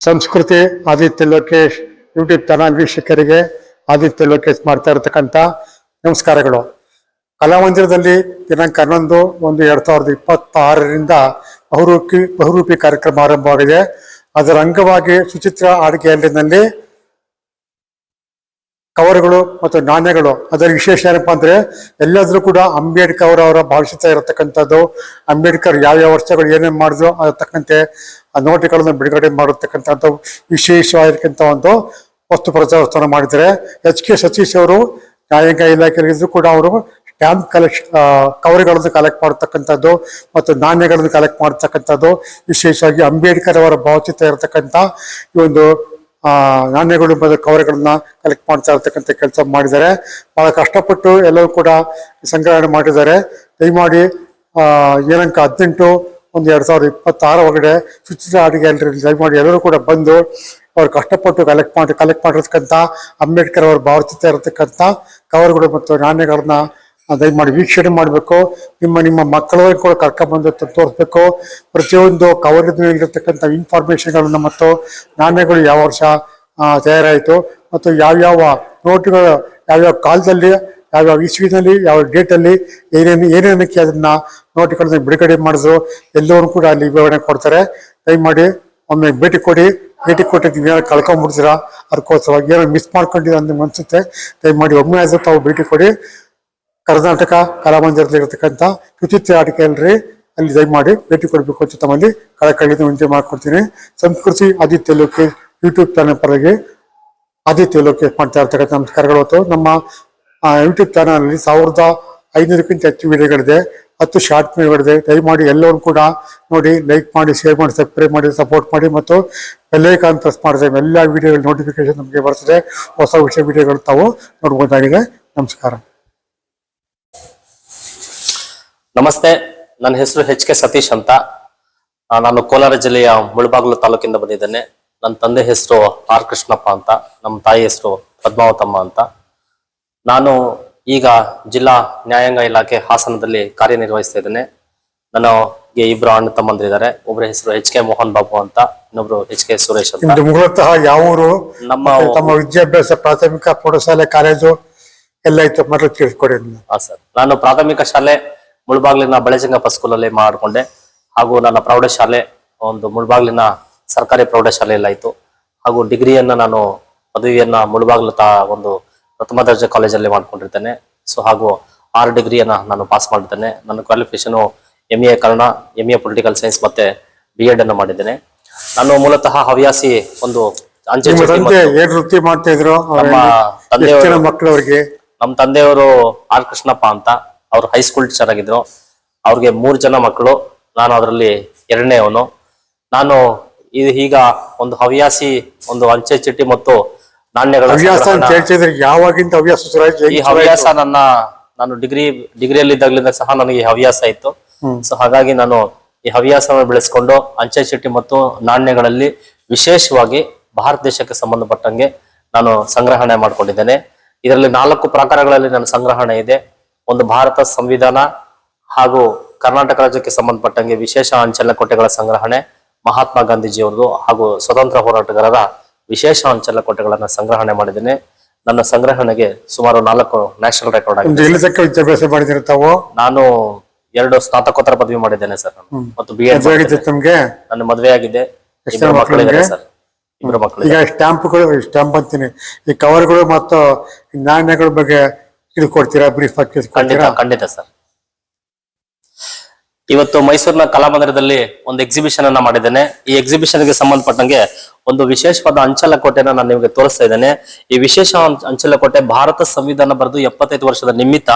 ಸಂಸ್ಕೃತಿ Aditya Lokesh YouTube channel ವೀಕ್ಷಕರಿಗೆ ಆದಿತ್ಯ ಲೋಕೇಶ್ ಮಾಡ್ತಾ ಇರತಕ್ಕಂಥ ನಮಸ್ಕಾರಗಳು. ಕಲಾಮಂದಿರದಲ್ಲಿ ದಿನಾಂಕ 11/1/2026 ಬಹುರೂಪಿ ಕಾರ್ಯಕ್ರಮ ಆರಂಭವಾಗಿದೆ. ಅದರ ಅಂಗವಾಗಿ ಸುಚಿತ್ರ ಅಡುಗೆಯಲ್ಲಿ ಕವರ್ಗಳು ಮತ್ತು ನಾಣ್ಯಗಳು. ಅದರ ವಿಶೇಷ ಏನಪ್ಪಾ ಅಂದ್ರೆ ಎಲ್ಲಾದ್ರೂ ಕೂಡ ಅಂಬೇಡ್ಕರ್ ಅವರ ಭಾಷಿತ ಇರತಕ್ಕಂಥದ್ದು, ಅಂಬೇಡ್ಕರ್ ಯಾವ್ಯಾವ ವರ್ಷಗಳು ಏನೇನು ಮಾಡಿದ್ರು ಅದ್ರ ತಕ್ಕಂತೆ ಆ ನೋಟುಗಳನ್ನು ಬಿಡುಗಡೆ ಮಾಡಿರ್ತಕ್ಕಂಥದ್ದು ವಿಶೇಷವಾಗಿರ್ತಕ್ಕಂಥ ಒಂದು ವಸ್ತು ಪ್ರದರ್ಶನ ಮಾಡಿದ್ದಾರೆ. HK ಸತೀಶ್ ಅವರು ನ್ಯಾಯಾಂಗ ಇಲಾಖೆಯಲ್ಲಿದ್ರು ಕೂಡ ಅವರು ಸ್ಟ್ಯಾಂಪ್ ಕವರ್ಗಳನ್ನು ಕಲೆಕ್ಟ್ ಮಾಡತಕ್ಕಂಥದ್ದು ಮತ್ತು ನಾಣ್ಯಗಳನ್ನು ಕಲೆಕ್ಟ್ ಮಾಡತಕ್ಕಂಥದ್ದು, ವಿಶೇಷವಾಗಿ ಅಂಬೇಡ್ಕರ್ ಅವರ ಭಾವಚಿತ್ರ ಇರತಕ್ಕಂಥ ಈ ಒಂದು ನಾಣ್ಯಗಳು ಮತ್ತು ಕವರ್ಗಳನ್ನ ಕಲೆಕ್ಟ್ ಮಾಡ್ತಾ ಇರ್ತಕ್ಕಂಥ ಕೆಲಸ ಮಾಡಿದ್ದಾರೆ. ಬಹಳ ಕಷ್ಟಪಟ್ಟು ಎಲ್ಲರೂ ಕೂಡ ಸಂಗ್ರಹಣೆ ಮಾಡಿದ್ದಾರೆ. ದಯಮಾಡಿ ದಿನಾಂಕ 18/1/2026 ಒಳಗಡೆ ಸುಚಿತ್ರ ಅಡುಗೆ ದಯಮಾಡಿ ಎಲ್ಲರೂ ಕೂಡ ಬಂದು ಅವ್ರು ಕಷ್ಟಪಟ್ಟು ಕಲೆಕ್ಟ್ ಮಾಡಿರ್ತಕ್ಕಂಥ ಅಂಬೇಡ್ಕರ್ ಅವರ ಭಾವಚಿತ್ರ ಇರತಕ್ಕಂಥ ಕವರ್ಗಳು ಮತ್ತು ನಾಣ್ಯಗಳನ್ನ ದಯಮಾಡಿ ವೀಕ್ಷಣೆ ಮಾಡಬೇಕು. ನಿಮ್ಮ ಮಕ್ಕಳನ್ನು ಕೂಡ ಕರ್ಕೊಂಡ್ಬಂದು ತೋರಿಸ್ಬೇಕು. ಪ್ರತಿಯೊಂದು ಕವರ್ನಲ್ಲಿರ್ತಕ್ಕಂಥ ಇನ್ಫಾರ್ಮೇಶನ್ಗಳನ್ನ ಮತ್ತು ನಾಣ್ಯಗಳು ಯಾವ ವರ್ಷ ತಯಾರಾಯಿತು ಮತ್ತು ಯಾವ್ಯಾವ ನೋಟುಗಳು ಯಾವ್ಯಾವ ಕಾಲದಲ್ಲಿ ಯಾವ್ಯಾವ ಇಸ್ವಿನಲ್ಲಿ ಯಾವ ಡೇಟಲ್ಲಿ ಏನೇನಕ್ಕೆ ಅದನ್ನ ನೋಟುಗಳನ್ನ ಬಿಡುಗಡೆ ಮಾಡಿದ್ರು ಎಲ್ಲರೂ ಕೂಡ ಅಲ್ಲಿ ವಿವರಣೆ ಕೊಡ್ತಾರೆ. ದಯಮಾಡಿ ಒಮ್ಮೆ ಭೇಟಿ ಕೊಟ್ಟಿದ್ದು ಏನಾರು ಕಳ್ಕೊಂಡ್ಬಿಡ್ತೀರಾ, ಅದಕ್ಕೋಸ್ಕರವಾಗಿ ಏನೋ ಮಿಸ್ ಮಾಡ್ಕೊಂಡಿದ್ದೀರ ಅಂತ ಅನ್ಸುತ್ತೆ. ದಯಮಾಡಿ ಒಮ್ಮೆ ಆದ್ರೂ ತಾವು ಭೇಟಿ ಕೊಡಿ. ಕರ್ನಾಟಕ ಕಲಾಮಂದಿರದಲ್ಲಿ ಇರತಕ್ಕಂಥ ಸುಚಿತ್ರ ಅಡುಗೆಯಲ್ಲಿ ಅಲ್ಲಿ ದಯಮಾಡಿ ಭೇಟಿ ಕೊಡಬೇಕು ಅಂತ ತಮ್ಮಲ್ಲಿ ಕಳಕಳಿಯಿಂದ ವಿನಂತಿ ಮಾಡ್ಕೊಡ್ತೀನಿ. ಸಂಸ್ಕೃತಿ ಆದಿತ್ಯ ಲೋಕೇಶ್ ಯೂಟ್ಯೂಬ್ ಚಾನಲ್ ಪರವಾಗಿ ಆದಿತ್ಯ ಲೋಕೇಶ್ ಮಾಡ್ತಾ ಇರ್ತಕ್ಕಂಥ ನಮಸ್ಕಾರಗಳು. ನಮ್ಮ ಯೂಟ್ಯೂಬ್ ಚಾನಲ್ 1500ಕ್ಕಿಂತ ಹೆಚ್ಚು ವಿಡಿಯೋಗಳಿದೆ, 10 ಶಾರ್ಟ್ ಫಿಲ್ಮ್ಗಳಿದೆ. ದಯಮಾಡಿ ಎಲ್ಲರೂ ಕೂಡ ನೋಡಿ, ಲೈಕ್ ಮಾಡಿ, ಶೇರ್ ಮಾಡಿ, ಸಬ್ಸ್ಕ್ರೈಬ್ ಮಾಡಿ, ಸಪೋರ್ಟ್ ಮಾಡಿ ಮತ್ತು ಬೆಲ್ ಐಕಾನ್ ಪ್ರೆಸ್ ಮಾಡಿದೆ. ಎಲ್ಲ ವಿಡಿಯೋಗಳ ನೋಟಿಫಿಕೇಶನ್ ನಮಗೆ ಬರ್ತದೆ. ಹೊಸ ವಿಡಿಯೋಗಳು ತಾವು ನೋಡ್ಬೋದಾಗಿದೆ. ನಮಸ್ಕಾರ. ನಮಸ್ತೆ, ನನ್ನ ಹೆಸರು HK ಸತೀಶ್ ಅಂತ. ನಾನು ಕೋಲಾರ ಜಿಲ್ಲೆಯ ಮುಳಬಾಗಿಲು ತಾಲೂಕಿಂದ ಬಂದಿದ್ದೇನೆ. ನನ್ನ ತಂದೆ ಹೆಸರು R ಕೃಷ್ಣಪ್ಪ ಅಂತ, ನಮ್ಮ ತಾಯಿ ಹೆಸರು ಪದ್ಮಾವತಮ್ಮ ಅಂತ. ನಾನು ಈಗ ಜಿಲ್ಲಾ ನ್ಯಾಯಾಂಗ ಇಲಾಖೆ ಹಾಸನದಲ್ಲಿ ಕಾರ್ಯನಿರ್ವಹಿಸ್ತಾ ಇದ್ದೇನೆ. ನನಗೆ 2 ಅಣ್ಣ ತಮ್ಮಂದಿರಿದ್ದಾರೆ. ಒಬ್ಬರ ಹೆಸರು HK ಮೋಹನ್ ಬಾಬು ಅಂತ, ಇನ್ನೊಬ್ರು HK ಸುರೇಶ್ ಅಂತ. ಮೂಲತಃ ಯಾವ ಊರು, ತಮ್ಮ ವಿದ್ಯಾಭ್ಯಾಸ ಪ್ರಾಥಮಿಕ ಪ್ರೌಢಶಾಲೆ ಕಾಲೇಜು ಎಲ್ಲ ಇತ್ತು ಮೊದಲು ತಿಳಿಸ್ಕೊಡಿ. ಸರ್, ನಾನು ಪ್ರಾಥಮಿಕ ಶಾಲೆ ಮುಳಬಾಗ್ಲಿನ ಬಳೆಜಂಗಪ್ಪ ಸ್ಕೂಲಲ್ಲಿ ಮಾಡ್ಕೊಂಡೆ. ಹಾಗೂ ನನ್ನ ಪ್ರೌಢಶಾಲೆ ಒಂದು ಮುಳಬಾಗ್ಲಿನ ಸರ್ಕಾರಿ ಪ್ರೌಢಶಾಲೆಯಲ್ಲಿ ಆಯ್ತು. ಹಾಗೂ ಡಿಗ್ರಿಯನ್ನ ನಾನು ಪದವಿಯನ್ನ ಮುಳಬಾಗ್ಲು ಒಂದು ಪ್ರಥಮ ದರ್ಜೆ ಕಾಲೇಜಲ್ಲಿ ಮಾಡ್ಕೊಂಡಿರ್ತೇನೆ. ಸೊ ಹಾಗೂ 6 ಡಿಗ್ರಿಯನ್ನ ನಾನು ಪಾಸ್ ಮಾಡಿದ್ದೇನೆ. ನನ್ನ qualification MA Kannada, MA political science ಮತ್ತೆ B.Ed ಅನ್ನು ಮಾಡಿದ್ದೇನೆ. ನಾನು ಮೂಲತಃ ಹವ್ಯಾಸಿ ಒಂದು ಅಂಚೆ ವೃತ್ತಿ ಮಾಡ್ತಾ ಇದ್ರು. ನಮ್ಮ ತಂದೆಯವರು R ಕೃಷ್ಣಪ್ಪ ಅಂತ, ಅವ್ರು ಹೈಸ್ಕೂಲ್ ಟೀಚರ್ ಆಗಿದ್ರು. ಅವ್ರಿಗೆ 3 ಜನ ಮಕ್ಕಳು, ನಾನು ಅದರಲ್ಲಿ 2ನೇವನು. ನಾನು ಈಗ ಒಂದು ಹವ್ಯಾಸಿ, ಒಂದು ಅಂಚೆ ಚೀಟಿ ಮತ್ತು ನಾಣ್ಯಗಳ ಯಾವಾಗಿಂದ ಈ ಹವ್ಯಾಸ ನಾನು ಡಿಗ್ರಿಯಲ್ಲಿ ಇದ್ದಾಗಲಿಂದ ಸಹ ನನಗೆ ಈ ಹವ್ಯಾಸ ಇತ್ತು. ಸೊ ಹಾಗಾಗಿ ನಾನು ಈ ಹವ್ಯಾಸವನ್ನು ಬೆಳೆಸ್ಕೊಂಡು ಅಂಚೆ ಚೀಟಿ ಮತ್ತು ನಾಣ್ಯಗಳಲ್ಲಿ ವಿಶೇಷವಾಗಿ ಭಾರತ ದೇಶಕ್ಕೆ ಸಂಬಂಧಪಟ್ಟಂಗೆ ನಾನು ಸಂಗ್ರಹಣೆ ಮಾಡ್ಕೊಂಡಿದ್ದೇನೆ. ಇದರಲ್ಲಿ 4 ಪ್ರಕಾರಗಳಲ್ಲಿ ನನ್ನ ಸಂಗ್ರಹಣೆ ಇದೆ. ಒಂದು ಭಾರತ ಸಂವಿಧಾನ, ಹಾಗೂ ಕರ್ನಾಟಕ ರಾಜ್ಯಕ್ಕೆ ಸಂಬಂಧಪಟ್ಟಂಗೆ ವಿಶೇಷ ಅಂಚೆಲಕೋಟೆಗಳ ಸಂಗ್ರಹಣೆ, ಮಹಾತ್ಮ ಗಾಂಧೀಜಿಯವ್ರದ್ದು ಹಾಗೂ ಸ್ವತಂತ್ರ ಹೋರಾಟಗಾರರ ವಿಶೇಷ ಅಂಚೆಲಕೋಟೆಗಳನ್ನ ಸಂಗ್ರಹಣೆ ಮಾಡಿದ್ದೇನೆ. ನನ್ನ ಸಂಗ್ರಹಣೆಗೆ ಸುಮಾರು 4 ನ್ಯಾಷನಲ್ ರೆಕಾರ್ಡ್ ಆಗಿದೆ. ವಿದ್ಯಾಭ್ಯಾಸ ಮಾಡಿದ್ರೆ ತಾವು? ನಾನು 2 ಸ್ನಾತಕೋತ್ತರ ಪದವಿ ಮಾಡಿದ್ದೇನೆ ಸರ್. ಮತ್ತು B.Ed ನನ್ನ ಮದುವೆ ಆಗಿದೆ. 2 ಮಕ್ಕಳಿದ್ದಾರೆ ಸರ್. 2 ಮಕ್ಕಳು. ಈಗ ಸ್ಟ್ಯಾಂಪ್ ಅಂತೀನಿ, ಈ ಕವರ್ಗಳು ಮತ್ತು ನಾಣ್ಯಗಳ ಬಗ್ಗೆ ತಿಳ್ಕೊಡ್ತೀರಾ ಬ್ರೀಫ್ ಆಗಿ? ಖಂಡಿತ ಸರ್. ಇವತ್ತು ಮೈಸೂರಿನ ಕಲಾಮಂದಿರದಲ್ಲಿ ಒಂದು ಎಕ್ಸಿಬಿಷನ್ ಅನ್ನ ಮಾಡಿದ್ದೇನೆ. ಈ ಎಕ್ಸಿಬಿಷನ್ ಗೆ ಸಂಬಂಧಪಟ್ಟಂಗೆ ಒಂದು ವಿಶೇಷವಾದ ಅಂಚೆಲಕೋಟೆನ ನಾನು ನಿಮಗೆ ತೋರಿಸ್ತಾ ಇದ್ದೇನೆ. ಈ ವಿಶೇಷ ಅಂಚೆಲಕೋಟೆ ಭಾರತ ಸಂವಿಧಾನ ಬರೆದು 75 ವರ್ಷದ ನಿಮಿತ್ತ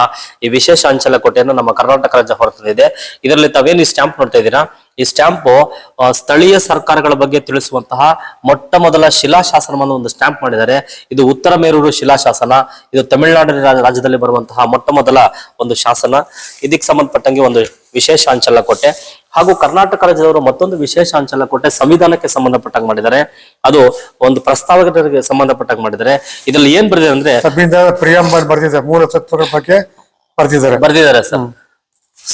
ಈ ವಿಶೇಷ ಅಂಚೆಲಕೋಟೆಯನ್ನು ನಮ್ಮ ಕರ್ನಾಟಕ ರಾಜ್ಯ ಹೊರತಂದಿದೆ. ಇದರಲ್ಲಿ ತಾವೇನು ಈ ಸ್ಟ್ಯಾಂಪ್ ನೋಡ್ತಾ ಇದ್ದೀರಾ, ಈ ಸ್ಟ್ಯಾಂಪ್ ಸ್ಥಳೀಯ ಸರ್ಕಾರಗಳ ಬಗ್ಗೆ ತಿಳಿಸುವಂತಹ ಮೊಟ್ಟ ಮೊದಲ ಶಿಲಾಶಾಸನವನ್ನು ಒಂದು ಸ್ಟ್ಯಾಂಪ್ ಮಾಡಿದ್ದಾರೆ. ಇದು ಉತ್ತರ ಮೇರೂರು ಶಿಲಾಶಾಸನ. ಇದು ತಮಿಳುನಾಡು ರಾಜ್ಯದಲ್ಲಿ ಬರುವಂತಹ ಮೊಟ್ಟ ಮೊದಲ ಒಂದು ಶಾಸನ. ಇದಕ್ಕೆ ಸಂಬಂಧಪಟ್ಟಂಗೆ ಒಂದು ವಿಶೇಷ ಅಂಚೆಲಕೋಟೆ, ಹಾಗೂ ಕರ್ನಾಟಕ ರಾಜ್ಯದವರು ಮತ್ತೊಂದು ವಿಶೇಷ ಅಂಚೆಲಕೋಟೆ ಸಂವಿಧಾನಕ್ಕೆ ಸಂಬಂಧಪಟ್ಟಾಗ ಮಾಡಿದ್ದಾರೆ. ಅದು ಒಂದು ಪ್ರಸ್ತಾವಕರಿಗೆ ಸಂಬಂಧಪಟ್ಟಾಗ ಮಾಡಿದ್ದಾರೆ. ಇದರಲ್ಲಿ ಏನ್ ಬರ್ದಿದೆ ಅಂದ್ರೆ ಸಂವಿಧಾನ ಪ್ರಿಯಾಂಬಲ್ ಬರ್ದಿದ್ದಾರೆ, ಮೂಲ ತತ್ವಗಳ ಬಗ್ಗೆ ಬರ್ದಿದ್ದಾರೆ ಸರ್.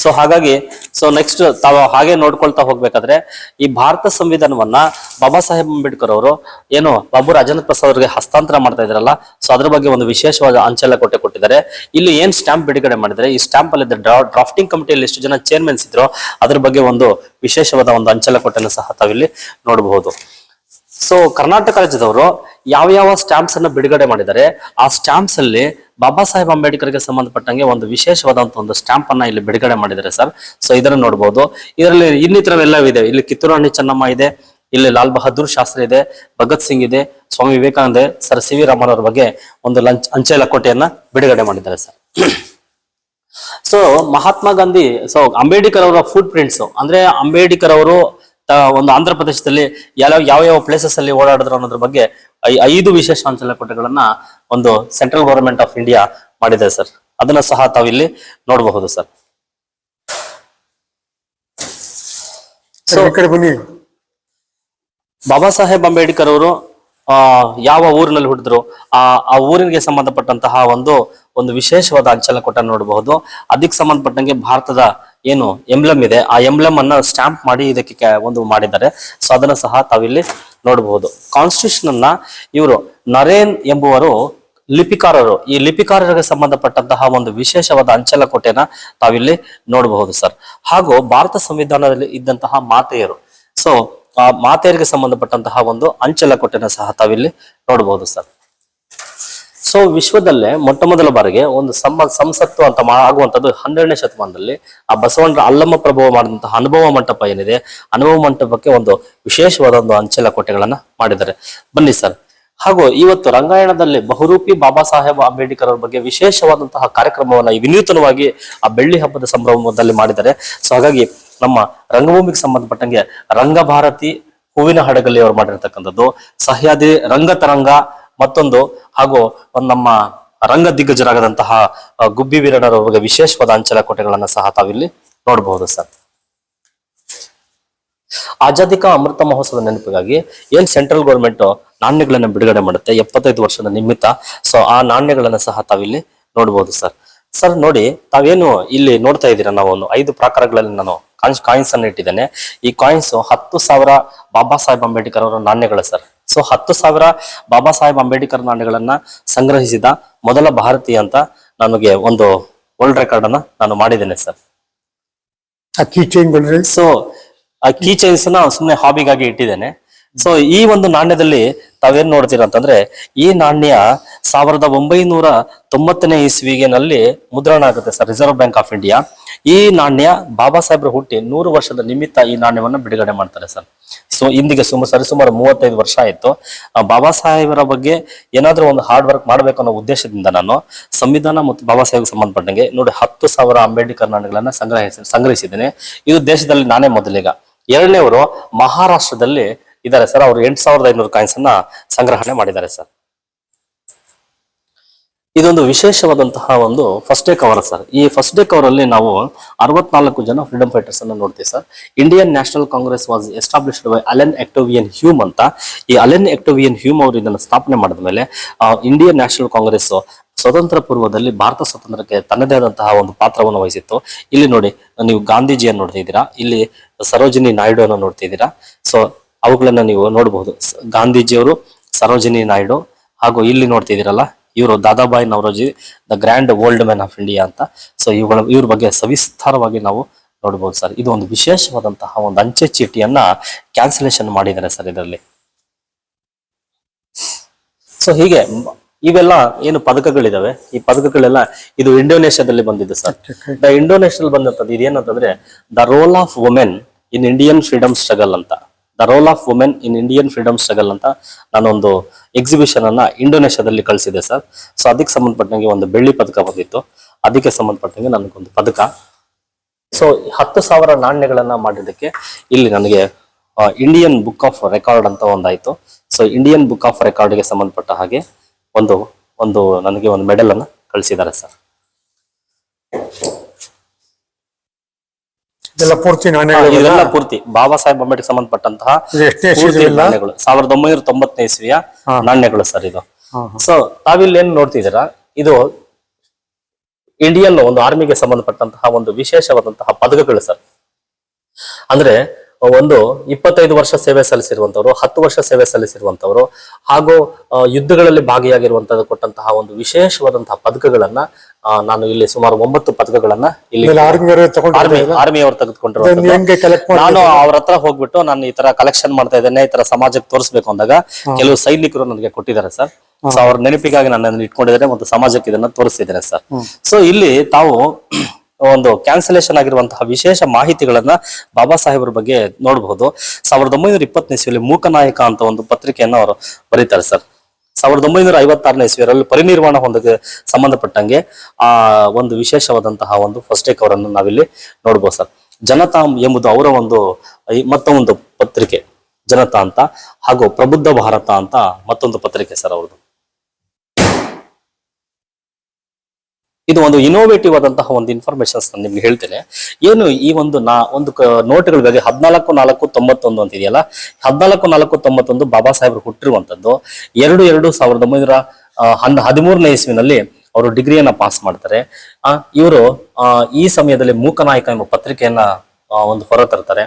ಸೊ ಹಾಗಾಗಿ ಸೊ ನೆಕ್ಸ್ಟ್ ತಾವು ಹಾಗೆ ನೋಡ್ಕೊಳ್ತಾ ಹೋಗ್ಬೇಕಾದ್ರೆ ಈ ಭಾರತ ಸಂವಿಧಾನವನ್ನ ಬಾಬಾ ಸಾಹೇಬ್ ಅಂಬೇಡ್ಕರ್ ಅವರು ಏನು ಬಾಬು ರಾಜೇಂದ್ರ ಪ್ರಸಾದ್ ಅವರಿಗೆ ಹಸ್ತಾಂತರ ಮಾಡ್ತಾ ಇದ್ರಲ್ಲ, ಸೊ ಅದ್ರ ಬಗ್ಗೆ ಒಂದು ವಿಶೇಷವಾದ ಅಂಚೆಲ್ಲ ಕೊಟ್ಟಿದ್ದಾರೆ. ಇಲ್ಲಿ ಏನ್ ಸ್ಟಾಂಪ್ ಬಿಡುಗಡೆ ಮಾಡಿದ್ರೆ, ಈ ಸ್ಟಾಂಪ್ ಅಲ್ಲಿ ಡ್ರಾಫ್ಟಿಂಗ್ ಕಮಿಟಿಯಲ್ಲಿ ಎಷ್ಟು ಜನ ಚೇರ್ಮನ್ಸ್ ಇದ್ರು ಅದ್ರ ಬಗ್ಗೆ ಒಂದು ವಿಶೇಷವಾದ ಒಂದು ಅಂಚೆಲ್ಲ ಕೊಟ್ಟನ್ನು ಸಹ ತಾವಿಲ್ಲಿ ನೋಡಬಹುದು. ಸೊ ಕರ್ನಾಟಕ ರಾಜ್ಯದವರು ಯಾವ ಸ್ಟಾಂಪ್ಸ್ ಅನ್ನ ಬಿಡುಗಡೆ ಮಾಡಿದ್ದಾರೆ, ಆ ಸ್ಟಾಂಪ್ಸ್ ಅಲ್ಲಿ ಬಾಬಾ ಸಾಹೇಬ್ ಅಂಬೇಡ್ಕರ್ಗೆ ಸಂಬಂಧಪಟ್ಟಂಗೆ ಒಂದು ವಿಶೇಷವಾದಂತಹ ಒಂದು ಸ್ಟಾಂಪ್ ಅನ್ನ ಇಲ್ಲಿ ಬಿಡುಗಡೆ ಮಾಡಿದ್ದಾರೆ ಸರ್. ಸೊ ಇದನ್ನು ನೋಡಬಹುದು. ಇದರಲ್ಲಿ ಇನ್ನಿತರವೆಲ್ಲವೂ ಇದೆ. ಇಲ್ಲಿ ಕಿತ್ತೂರು ರಾಣಿ ಚೆನ್ನಮ್ಮ ಇದೆ, ಇಲ್ಲಿ ಲಾಲ್ ಬಹದ್ದೂರ್ ಶಾಸ್ತ್ರಿ ಇದೆ, ಭಗತ್ ಸಿಂಗ್ ಇದೆ, Swami Vivekananda, sir C V Raman ಅವರ ಬಗ್ಗೆ ಒಂದು ಅಂಚೆ ಲಕೋಟೆಯನ್ನ ಬಿಡುಗಡೆ ಮಾಡಿದ್ದಾರೆ sir. So Mahatma Gandhi, so Ambedkar ಅವರ ಫುಟ್ ಪ್ರಿಂಟ್ಸ್ ಅಂದ್ರೆ ಅಂಬೇಡ್ಕರ್ ಅವರು ಒಂದು ಆಂಧ್ರ ಪ್ರದೇಶದಲ್ಲಿ ಯಾವ ಪ್ಲೇಸಸ್ ಅಲ್ಲಿ ಓಡಾಡಿದ್ರು ಅನ್ನೋದ್ರ ಬಗ್ಗೆ 5 ವಿಶೇಷ ಅಂಚೆ ಲಕೋಟೆಗಳನ್ನ ಒಂದು ಸೆಂಟ್ರಲ್ ಗವರ್ಮೆಂಟ್ ಆಫ್ ಇಂಡಿಯಾ ಮಾಡಿದೆ ಸರ್. ಅದನ್ನ ಸಹ ತಾವಿಲ್ಲಿ ನೋಡಬಹುದು ಸರ್. ಸೊ ಈ ಕಡೆ ಬನ್ನಿ. ಬಾಬಾ ಸಾಹೇಬ್ ಅಂಬೇಡ್ಕರ್ ಅವರು ಯಾವ ಊರಿನಲ್ಲಿ ಹುಟ್ಟಿದ್ರು, ಆ ಊರಿಗೆ ಸಂಬಂಧಪಟ್ಟಂತಹ ಒಂದು ವಿಶೇಷವಾದ ಅಂಚೆಲಕೋಟ ನೋಡಬಹುದು. ಅದಕ್ಕೆ ಸಂಬಂಧಪಟ್ಟಂಗೆ ಭಾರತದ ಏನು ಎಂಬ್ಲಮ್ ಇದೆ, ಆ ಎಂಬ್ಲಮ್ ಅನ್ನ ಸ್ಟಾಂಪ್ ಮಾಡಿ ಇದಕ್ಕೆ ಒಂದು ಮಾಡಿದ್ದಾರೆ. ಸೊ ಅದನ್ನ ಸಹ ತಾವಿಲ್ಲಿ ನೋಡಬಹುದು. ಕಾನ್ಸ್ಟಿಟ್ಯೂಷನ್ ಅನ್ನ ಇವರು ನರೇನ್ ಎಂಬುವರು ಲಿಪಿಕಾರರು, ಈ ಲಿಪಿಕಾರರಿಗೆ ಸಂಬಂಧಪಟ್ಟಂತಹ ಒಂದು ವಿಶೇಷವಾದ ಅಂಚೆಲಕೋಟೆನ ತಾವಿಲ್ಲಿ ನೋಡಬಹುದು ಸರ್. ಹಾಗೂ ಭಾರತ ಸಂವಿಧಾನದಲ್ಲಿ ಇದ್ದಂತಹ ಮಾತೆಯರು, ಸೊ ಆ ಮಾತೆಯರಿಗೆ ಸಂಬಂಧಪಟ್ಟಂತಹ ಒಂದು ಅಂಚೆಲಕೋಟೆನ ಸಹ ತಾವಿಲ್ಲಿ ನೋಡಬಹುದು ಸರ್. ಸೊ ವಿಶ್ವದಲ್ಲೇ ಮೊಟ್ಟ ಮೊದಲ ಬಾರಿಗೆ ಒಂದು ಸಂಸತ್ತು ಅಂತ ಆಗುವಂತದ್ದು 12ನೇ ಶತಮಾನದಲ್ಲಿ ಆ ಬಸವಣ್ಣರ ಅಲ್ಲಮ್ಮ ಪ್ರಭಾವ ಮಾಡಿದಂತಹ ಅನುಭವ ಮಂಟಪ ಏನಿದೆ, ಅನುಭವ ಮಂಟಪಕ್ಕೆ ಒಂದು ವಿಶೇಷವಾದ ಒಂದು ಅಂಚೆಲಕೋಟೆಗಳನ್ನ ಮಾಡಿದ್ದಾರೆ. ಬನ್ನಿ ಸರ್. ಹಾಗೂ ಇವತ್ತು ರಂಗಾಯಣದಲ್ಲಿ ಬಹುರೂಪಿ ಬಾಬಾ ಸಾಹೇಬ್ ಅಂಬೇಡ್ಕರ್ ಅವರ ಬಗ್ಗೆ ವಿಶೇಷವಾದಂತಹ ಕಾರ್ಯಕ್ರಮವನ್ನ ವಿನೂತನವಾಗಿ ಆ ಬೆಳ್ಳಿ ಹಬ್ಬದ ಸಂಭ್ರಮದಲ್ಲಿ ಮಾಡಿದ್ದಾರೆ. ಸೊ ಹಾಗಾಗಿ ನಮ್ಮ ರಂಗಭೂಮಿಗೆ ಸಂಬಂಧಪಟ್ಟಂಗೆ ರಂಗಭಾರತಿ ಹೂವಿನ ಹಡಗಲ್ಲಿ ಅವರು ಮಾಡಿರ್ತಕ್ಕಂಥದ್ದು, ಸಹ್ಯಾದ್ರಿ ರಂಗತರಂಗ ಮತ್ತೊಂದು, ಹಾಗೂ ನಮ್ಮ ರಂಗ ದಿಗ್ಗಜರಾಗದಂತಹ ಗುಬ್ಬಿ ವೀರಣ್ಣರ ಬಗ್ಗೆ ವಿಶೇಷವಾದ ಅಂಚೆಲಕೋಟೆಗಳನ್ನ ಸಹ ತಾವಿಲ್ಲಿ ನೋಡಬಹುದು ಸರ್. ಆಜಾದಿ ಕಾ ಅಮೃತ ಮಹೋತ್ಸವದ ನೆನಪಿಗಾಗಿ ಏನ್ ಸೆಂಟ್ರಲ್ ಗೌರ್ಮೆಂಟ್ ನಾಣ್ಯಗಳನ್ನ ಬಿಡುಗಡೆ ಮಾಡುತ್ತೆ 75 ವರ್ಷದ ನಿಮಿತ್ತ, ಸೊ ಆ ನಾಣ್ಯಗಳನ್ನ ಸಹ ತಾವಿಲ್ಲಿ ನೋಡಬಹುದು ಸರ್. ಸರ್ ನೋಡಿ, ತಾವೇನು ಇಲ್ಲಿ ನೋಡ್ತಾ ಇದ್ದೀರಾ, ನಾವು ಒಂದು 5 ಪ್ರಕಾರಗಳಲ್ಲಿ ನಾನು ಕಾಯಿನ್ಸ್ ಅನ್ನು ಇಟ್ಟಿದ್ದೇನೆ. ಈ ಕಾಯಿನ್ಸ್ 10,000 ಬಾಬಾ ಸಾಹೇಬ್ ಅಂಬೇಡ್ಕರ್ ಅವರ ನಾಣ್ಯಗಳು ಸರ್. ಸೊ 10,000 ಬಾಬಾ ಸಾಹೇಬ್ ಅಂಬೇಡ್ಕರ್ ನಾಣ್ಯಗಳನ್ನ ಸಂಗ್ರಹಿಸಿದ ಮೊದಲ ಭಾರತೀಯ ಅಂತ ನನಗೆ ಒಂದು ವರ್ಲ್ಡ್ ರೆಕಾರ್ಡ್ ಅನ್ನ ನಾನು ಮಾಡಿದ್ದೇನೆ ಸರ್. ಅಕ್ಕಿ ಚೈನ್ ಬನ್ರಿ. ಸೊ ಆ ಕೀ ಚೈನ್ಸ್ ನ ಸುಮ್ಮನೆ ಹಾಬಿಗಾಗಿ ಇಟ್ಟಿದ್ದೇನೆ. ಸೊ ಈ ಒಂದು ನಾಣ್ಯದಲ್ಲಿ ತಾವೇನ್ ನೋಡ್ತೀರಾ ಅಂತಂದ್ರೆ, ಈ ನಾಣ್ಯ 1990ನೇ ಇಸ್ವಿಗೆನಲ್ಲಿ ಮುದ್ರಣ ಆಗುತ್ತೆ sir, reserve bank of India. ಈ ನಾಣ್ಯ ಬಾಬಾ ಸಾಹೇಬ್ರ ಹುಟ್ಟಿ 100 ವರ್ಷದ ನಿಮಿತ್ತ ಈ ನಾಣ್ಯವನ್ನ ಬಿಡುಗಡೆ ಮಾಡ್ತಾರೆ ಸರ್. ಸೊ ಇಂದಿಗೆ ಸರಿಸುಮಾರು 35 ವರ್ಷ ಆಯ್ತು. ಬಾಬಾ ಸಾಹೇಬರ ಬಗ್ಗೆ ಏನಾದ್ರೂ ಒಂದು ಹಾರ್ಡ್ ವರ್ಕ್ ಮಾಡ್ಬೇಕು ಅನ್ನೋ ಉದ್ದೇಶದಿಂದ ನಾನು ಸಂವಿಧಾನ ಮತ್ತು ಬಾಬಾ ಸಾಹೇಬ್ ಸಂಬಂಧಪಟ್ಟಂಗೆ ನೋಡಿ 10,000 ಅಂಬೇಡ್ಕರ್ ನಾಣ್ಯಗಳನ್ನ ಸಂಗ್ರಹಿಸಿದ್ದೇನೆ. ಇದು ದೇಶದಲ್ಲಿ ನಾನೇ ಮೊದಲಿಗ. ಎರಡನೇವರು ಮಹಾರಾಷ್ಟ್ರದಲ್ಲಿ ಇದ್ದಾರೆ ಸರ್, ಅವರು 8,500 ಕಾಯಿನ್ಸ್ ಅನ್ನ ಸಂಗ್ರಹಣೆ ಮಾಡಿದ್ದಾರೆ ಸರ್. ಇದೊಂದು ವಿಶೇಷವಾದಂತಹ ಒಂದು ಫಸ್ಟ್ ಡೇ ಕವರ್ ಸರ್. ಈ ಫಸ್ಟ್ ಡೇ ಕವರ್ ಅಲ್ಲಿ ನಾವು 64 ಜನ ಫ್ರೀಡಮ್ ಫೈಟರ್ಸ್ ಅನ್ನ ನೋಡ್ತೀವಿ sir. Indian national congress was established by Allen Octavian Hume ಅಂತ. ಈ ಅಲೆನ್ ಎಕ್ಟೋವಿಯನ್ ಹ್ಯೂಮ್ ಅವರು ಇದನ್ನು ಸ್ಥಾಪನೆ ಮಾಡಿದ ಮೇಲೆ ಇಂಡಿಯನ್ ನ್ಯಾಷನಲ್ ಕಾಂಗ್ರೆಸ್ ಸ್ವತಂತ್ರ ಪೂರ್ವದಲ್ಲಿ ಭಾರತ ಸ್ವತಂತ್ರಕ್ಕೆ ತನ್ನದೇ ಆದಂತಹ ಒಂದು ಪಾತ್ರವನ್ನು ವಹಿಸಿತ್ತು. ಇಲ್ಲಿ ನೋಡಿ, ನೀವು ಗಾಂಧೀಜಿಯನ್ನು ನೋಡ್ತಿದ್ದೀರಾ, ಇಲ್ಲಿ ಸರೋಜಿನಿ ನಾಯ್ಡು ಅನ್ನು ನೋಡ್ತಿದ್ದೀರಾ. ಸೊ ಅವುಗಳನ್ನ ನೀವು ನೋಡಬಹುದು. ಗಾಂಧೀಜಿಯವರು, ಸರೋಜಿನಿ ನಾಯ್ಡು, ಹಾಗೂ ಇಲ್ಲಿ ನೋಡ್ತಿದ್ದೀರಲ್ಲ ಇವರು Dadabhai Naoroji, the grand old man of India ಅಂತ. ಸೊ ಇವ್ರ ಬಗ್ಗೆ ಸವಿಸ್ತಾರವಾಗಿ ನಾವು ನೋಡಬಹುದು ಸರ್. ಇದು ಒಂದು ವಿಶೇಷವಾದಂತಹ ಒಂದು ಅಂಚೆ ಚೀಟಿಯನ್ನ ಕ್ಯಾನ್ಸಲೇಷನ್ ಮಾಡಿದ್ದಾರೆ ಸರ್ ಇದರಲ್ಲಿ. ಸೊ ಹೀಗೆ ಇವೆಲ್ಲ ಏನು ಪದಕಗಳಿದಾವೆ, ಈ ಪದಕಗಳೆಲ್ಲ ಇದು ಇಂಡೋನೇಷ್ಯಾದಲ್ಲಿ ಬಂದಿದೆ ಸರ್. ದ ಇಂಡೋನೇಷ್ಯಾದಲ್ಲಿ ಬಂದಂತದ್ದು ಇದೇನಂತಂದ್ರೆ the role of women in Indian freedom struggle ಅಂತ. The role of women in Indian freedom struggle ಅಂತ ನಾನೊಂದು ಎಕ್ಸಿಬಿಷನ್ ಅನ್ನ ಇಂಡೋನೇಷ್ಯಾದಲ್ಲಿ ಕಳಿಸಿದೆ ಸರ್. ಸೊ ಅದಕ್ಕೆ ಸಂಬಂಧಪಟ್ಟಂಗೆ ಒಂದು ಬೆಳ್ಳಿ ಪದಕ ಬಂದಿತ್ತು, ಅದಕ್ಕೆ ಸಂಬಂಧಪಟ್ಟಂಗೆ ನನಗೊಂದು ಪದಕ. ಸೊ 10,000 ನಾಣ್ಯಗಳನ್ನ ಮಾಡಿದ್ದಕ್ಕೆ ಇಲ್ಲಿ ನನಗೆ ಇಂಡಿಯನ್ ಬುಕ್ ಆಫ್ ರೆಕಾರ್ಡ್ ಅಂತ ಒಂದಾಯ್ತು. ಸೊ ಇಂಡಿಯನ್ ಬುಕ್ ಆಫ್ ರೆಕಾರ್ಡ್ಗೆ ಸಂಬಂಧಪಟ್ಟ ಹಾಗೆ ಒಂದು ನನಗೆ ಒಂದು ಮೆಡಲ್ ಅನ್ನ ಕಳಿಸಿದ್ದಾರೆ ಸರ್. ಇದೆಲ್ಲ ಪೂರ್ತಿ ನಾಣ್ಯಗಳು. ಇದೆಲ್ಲ ಪೂರ್ತಿ ಬಾಬಾ ಸಾಹೇಬ್ ಅಂಬೇಡ್ಕರ್ ಸಂಬಂಧಪಟ್ಟಂತಹ ನಾಣ್ಯಗಳು, 1990ನೇ ಇಸ್ವಿಯ ನಾಣ್ಯಗಳು ಸರ್ ಇದು. ಸೊ ತಾವಿಲ್ಲಿ ಏನ್ ನೋಡ್ತಿದ್ದೀರಾ, ಇದು ಇಂಡಿಯನ್ ಒಂದು ಆರ್ಮಿಗೆ ಸಂಬಂಧಪಟ್ಟಂತಹ ಒಂದು ವಿಶೇಷವಾದಂತಹ ಪದಕಗಳು ಸರ್. ಅಂದ್ರೆ ಒಂದು 25 ವರ್ಷ ಸೇವೆ ಸಲ್ಲಿಸಿರುವಂತವರು, 10 ವರ್ಷ ಸೇವೆ ಸಲ್ಲಿಸಿರುವಂತವರು, ಹಾಗೂ ಯುದ್ಧಗಳಲ್ಲಿ ಭಾಗಿಯಾಗಿರುವಂತಹ ಕೊಟ್ಟಂತಹ ಒಂದು ವಿಶೇಷವಾದಂತಹ ಪದಕಗಳನ್ನ ನಾನು ಇಲ್ಲಿ ಸುಮಾರು 9 ಪದಕಗಳನ್ನ ಇಲ್ಲಿ ಆರ್ಮಿಯವರು ತೆಗೆದುಕೊಂಡಿರುವಂತದ್ದು. ನಾನು ಅವ್ರ ಹತ್ರ ಹೋಗ್ಬಿಟ್ಟು ನಾನು ಈ ತರ ಕಲೆಕ್ಷನ್ ಮಾಡ್ತಾ ಇದ್ದೇನೆ, ಈ ತರ ಸಮಾಜಕ್ಕೆ ತೋರಿಸ್ಬೇಕು ಅಂದಾಗ ಕೆಲವು ಸೈನಿಕರು ನನಗೆ ಕೊಟ್ಟಿದ್ದಾರೆ ಸರ್. ಸೊ ಅವ್ರ ನೆನಪಿಗಾಗಿ ನಾನು ಇಟ್ಕೊಂಡಿದ್ದೇನೆ ಮತ್ತು ಸಮಾಜಕ್ಕೆ ಇದನ್ನ ತೋರಿಸ್ತಿದ್ದೇನೆ ಸರ್. ಸೊ ಇಲ್ಲಿ ತಾವು ಒಂದು ಕ್ಯಾನ್ಸಲೇಷನ್ ಆಗಿರುವಂತಹ ವಿಶೇಷ ಮಾಹಿತಿಗಳನ್ನ ಬಾಬಾ ಸಾಹೇಬ್ರ ಬಗ್ಗೆ ನೋಡಬಹುದು. 1920ನೇ ಇಸ್ವಿಯಲ್ಲಿ ಮೂಕನಾಯಕ ಅಂತ ಒಂದು ಪತ್ರಿಕೆಯನ್ನು ಅವರು ಬರೀತಾರೆ ಸರ್. 1956ನೇ ಇಸ್ವಿಯಲ್ಲಿ ಪರಿನಿರ್ವಾಣ ಹೊಂದಕ್ಕೆ ಸಂಬಂಧಪಟ್ಟಂಗೆ ಆ ಒಂದು ವಿಶೇಷವಾದಂತಹ ಒಂದು ಫಸ್ಟ್ ಡೇ ಕವರ್ ಅನ್ನು ನಾವಿಲ್ಲಿ ನೋಡ್ಬೋದು ಸರ್. ಜನತಾ ಎಂಬುದು ಅವರ ಒಂದು ಮತ್ತೊಂದು ಪತ್ರಿಕೆ ಜನತಾ ಅಂತ, ಹಾಗೂ ಪ್ರಬುದ್ಧ ಭಾರತ ಅಂತ ಮತ್ತೊಂದು ಪತ್ರಿಕೆ ಸರ್ ಅವ್ರದ್ದು. ಇದು ಒಂದು ಇನೋವೇಟಿವ್ ಆದಂತಹ ಒಂದು ಇನ್ಫಾರ್ಮೇಶನ್ಸ್ ನಾನು ನಿಮ್ಗೆ ಹೇಳ್ತೇನೆ. ಏನು ಈ ಒಂದು ನೋಟ್ಗಳ ಬಗ್ಗೆ 14/4/91 ಅಂತ ಇದೆಯಲ್ಲ, 14/4/91 ಬಾಬಾ ಸಾಹೇಬ್ರು ಹುಟ್ಟಿರುವಂತದ್ದು. 2/2/1913ನೇ ಇಸ್ವಿನಲ್ಲಿ ಅವರು ಡಿಗ್ರಿಯನ್ನ ಪಾಸ್ ಮಾಡ್ತಾರೆ. ಇವರು ಈ ಸಮಯದಲ್ಲಿ ಮೂಕನಾಯಕ ಎಂಬ ಪತ್ರಿಕೆಯನ್ನ ಒಂದು ಹೊರ ತರ್ತಾರೆ.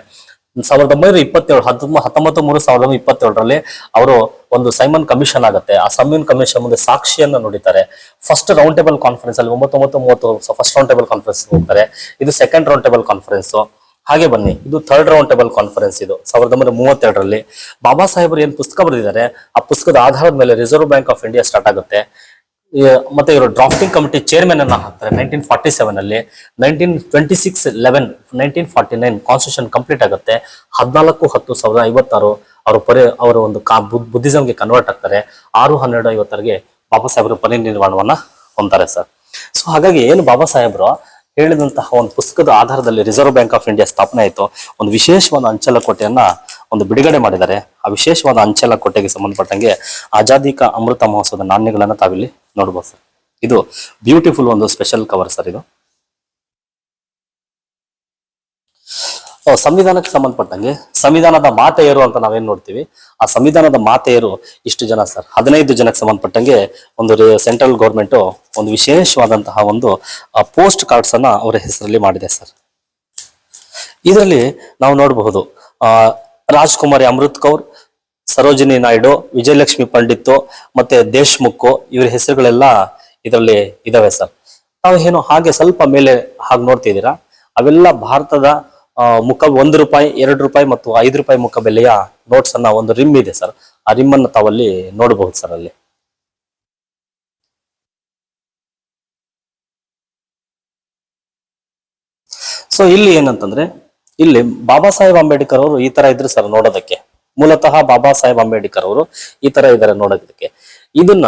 1927 1927ರಲ್ಲಿ ಅವರು ಒಂದು ಸೈಮನ್ ಕಮಿಷನ್ ಆಗುತ್ತೆ. ಆ ಸೈಮನ್ ಕಮಿಷನ್ ಮುಂದೆ ಸಾಕ್ಷಿಯನ್ನ ನುಡಿತಾರೆ. ಫಸ್ಟ್ ರೌಂಡ್ ಟೇಬಲ್ ಕಾನ್ಫರೆನ್ಸ್ ಅಲ್ಲಿ 1930 ಫಸ್ಟ್ ರೌಂಡ್ ಟೇಬಲ್ ಕಾನ್ಫರೆನ್ಸ್ ಹೋಗ್ತಾರೆ. ಇದು ಸೆಕೆಂಡ್ ರೌಂಡ್ ಟೇಬಲ್ ಕಾನ್ಫರೆನ್ಸ್. ಹಾಗೆ ಬನ್ನಿ, ಇದು ಥರ್ಡ್ ರೌಂಡ್ ಟೇಬಲ್ ಕಾನ್ಫರೆನ್ಸ್. ಇದು 1932ರಲ್ಲಿ ಬಾಬಾ ಸಾಹೇಬರು ಏನ್ ಪುಸ್ತಕ ಬರೆದಿದ್ದಾರೆ, ಆ ಪುಸ್ತಕದ ಆಧಾರದ ಮೇಲೆ reserve bank of India start ಆಗುತ್ತೆ. ಮತ್ತೆ ಇವರು ಡ್ರಾಫ್ಟಿಂಗ್ ಕಮಿಟಿ ಚೇರ್ಮನ್ ಅನ್ನ ಹಾಕ್ತಾರೆ 1947 ಅಲ್ಲಿ. 1926/11/1949 ಕಾನ್ಸ್ಟಿಟ್ಯೂಷನ್ ಕಂಪ್ಲೀಟ್ ಆಗುತ್ತೆ. 14/10/1956 ಅವರು ಒಂದು ಬುದ್ಧಿಸಂಗೆ ಕನ್ವರ್ಟ್ ಆಗ್ತಾರೆ. 6/12/56ಗೆ ಬಾಬಾ ಸಾಹೇಬರು ಪರಿನಿರ್ವಾಣವನ್ನ ಹೊಂತಾರೆ ಸರ್. ಸೊ ಹಾಗಾಗಿ ಏನು ಬಾಬಾ ಸಾಹೇಬರು ಹೇಳಿದಂತಹ ಒಂದು ಪುಸ್ತಕದ ಆಧಾರದಲ್ಲಿ ರಿಸರ್ವ್ ಬ್ಯಾಂಕ್ ಆಫ್ ಇಂಡಿಯಾ ಸ್ಥಾಪನೆ ಆಯಿತು. ಒಂದು ವಿಶೇಷವಾದ ಅಂಚೆಲಕೋಟೆಯನ್ನ ಒಂದು ಬಿಡುಗಡೆ ಮಾಡಿದ್ದಾರೆ. ಆ ವಿಶೇಷವಾದ ಅಂಚೆಲಕೋಟೆಗೆ ಸಂಬಂಧಪಟ್ಟಂಗೆ ಆಜಾದಿ ಕಾ ಅಮೃತ ಮಹೋತ್ಸವದ ನಾಣ್ಯಗಳನ್ನ ತಾವಿಲ್ಲಿ ನೋಡ್ಬೋದು ಸರ್. ಇದು ಬ್ಯೂಟಿಫುಲ್ ಒಂದು ಸ್ಪೆಷಲ್ ಕವರ್ ಸರ್. ಇದು ಸಂವಿಧಾನಕ್ಕೆ ಸಂಬಂಧಪಟ್ಟಂಗೆ ಸಂವಿಧಾನದ ಮಾತೆಯರು ಅಂತ ನಾವೇನ್ ನೋಡ್ತೀವಿ, ಆ ಸಂವಿಧಾನದ ಮಾತೆಯರು ಇಷ್ಟು ಜನ ಸರ್. 15 ಜನಕ್ಕೆ ಸಂಬಂಧಪಟ್ಟಂಗೆ ಒಂದು ಸೆಂಟ್ರಲ್ ಗೌರ್ಮೆಂಟ್ ಒಂದು ವಿಶೇಷವಾದಂತಹ ಒಂದು ಪೋಸ್ಟ್ ಕಾರ್ಡ್ಸ್ ಅನ್ನ ಅವರ ಹೆಸರಲ್ಲಿ ಮಾಡಿದೆ ಸರ್. ಇದರಲ್ಲಿ ನಾವು ನೋಡಬಹುದು ರಾಜ್ಕುಮಾರಿ ಅಮೃತ್ ಕೌರ್, ಸರೋಜಿನಿ ನಾಯ್ಡು, ವಿಜಯಲಕ್ಷ್ಮಿ ಪಂಡಿತ್ ಮತ್ತೆ ದೇಶ್ಮುಖ್ ಇವರ ಹೆಸರುಗಳೆಲ್ಲ ಇದರಲ್ಲಿ ಇದಾವೆ ಸರ್. ತಾವು ಏನು ಹಾಗೆ ಸ್ವಲ್ಪ ಮೇಲೆ ಹಾಗೆ ನೋಡ್ತಿದ್ದೀರಾ, ಅವೆಲ್ಲ ಭಾರತದ ಮುಖ ₹1, ₹2 ಮತ್ತು ₹5 ಮುಖ ಬೆಲೆಯ ನೋಟ್ಸ್ ಅನ್ನ ಒಂದು ರಿಮ್ ಇದೆ ಸರ್. ಆ ರಿಮ್ ಅನ್ನು ತಾವಲ್ಲಿ ನೋಡಬಹುದು ಸರ್. ಅಲ್ಲಿ ಸೊ ಇಲ್ಲಿ ಏನಂತಂದ್ರೆ, ಇಲ್ಲಿ ಬಾಬಾ ಸಾಹೇಬ್ ಅಂಬೇಡ್ಕರ್ ಅವರು ಈ ತರ ಇದ್ರು ಸರ್ ನೋಡೋದಕ್ಕೆ. ಮೂಲತಃ ಬಾಬಾ ಸಾಹೇಬ್ ಅಂಬೇಡ್ಕರ್ ಅವರು ಈ ತರ ಇದ್ದಾರೆ ನೋಡೋದಕ್ಕೆ. ಇದನ್ನ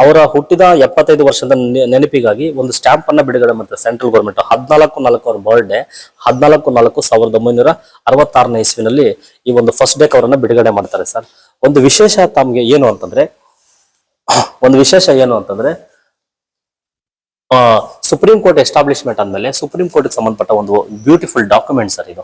ಅವರ ಹುಟ್ಟಿದ 75 ವರ್ಷದ ನೆನಪಿಗಾಗಿ ಒಂದು ಸ್ಟಾಂಪ್ ಅನ್ನ ಬಿಡುಗಡೆ ಮಾಡ್ತಾರೆ ಸೆಂಟ್ರಲ್ ಗೌರ್ಮೆಂಟ್. 14/4 ಅವ್ರ ಬರ್ಡೇ 14/4/1966ನೇ ಇಸ್ವಿನಲ್ಲಿ ಈ ಒಂದು ಫಸ್ಟ್ ಡೇ ಕವರ್ ಅನ್ನ ಬಿಡುಗಡೆ ಮಾಡ್ತಾರೆ ಸರ್. ಒಂದು ವಿಶೇಷ ತಮ್ಗೆ ಏನು ಅಂತಂದ್ರೆ ಸುಪ್ರೀಂ ಕೋರ್ಟ್ ಎಸ್ಟಾಬ್ಲಿಷ್ಮೆಂಟ್ ಆದ್ಮೇಲೆ ಸುಪ್ರೀಂ ಕೋರ್ಟ್ ಸಂಬಂಧಪಟ್ಟ ಒಂದು ಬ್ಯೂಟಿಫುಲ್ ಡಾಕ್ಯುಮೆಂಟ್ ಸರ್. ಇದು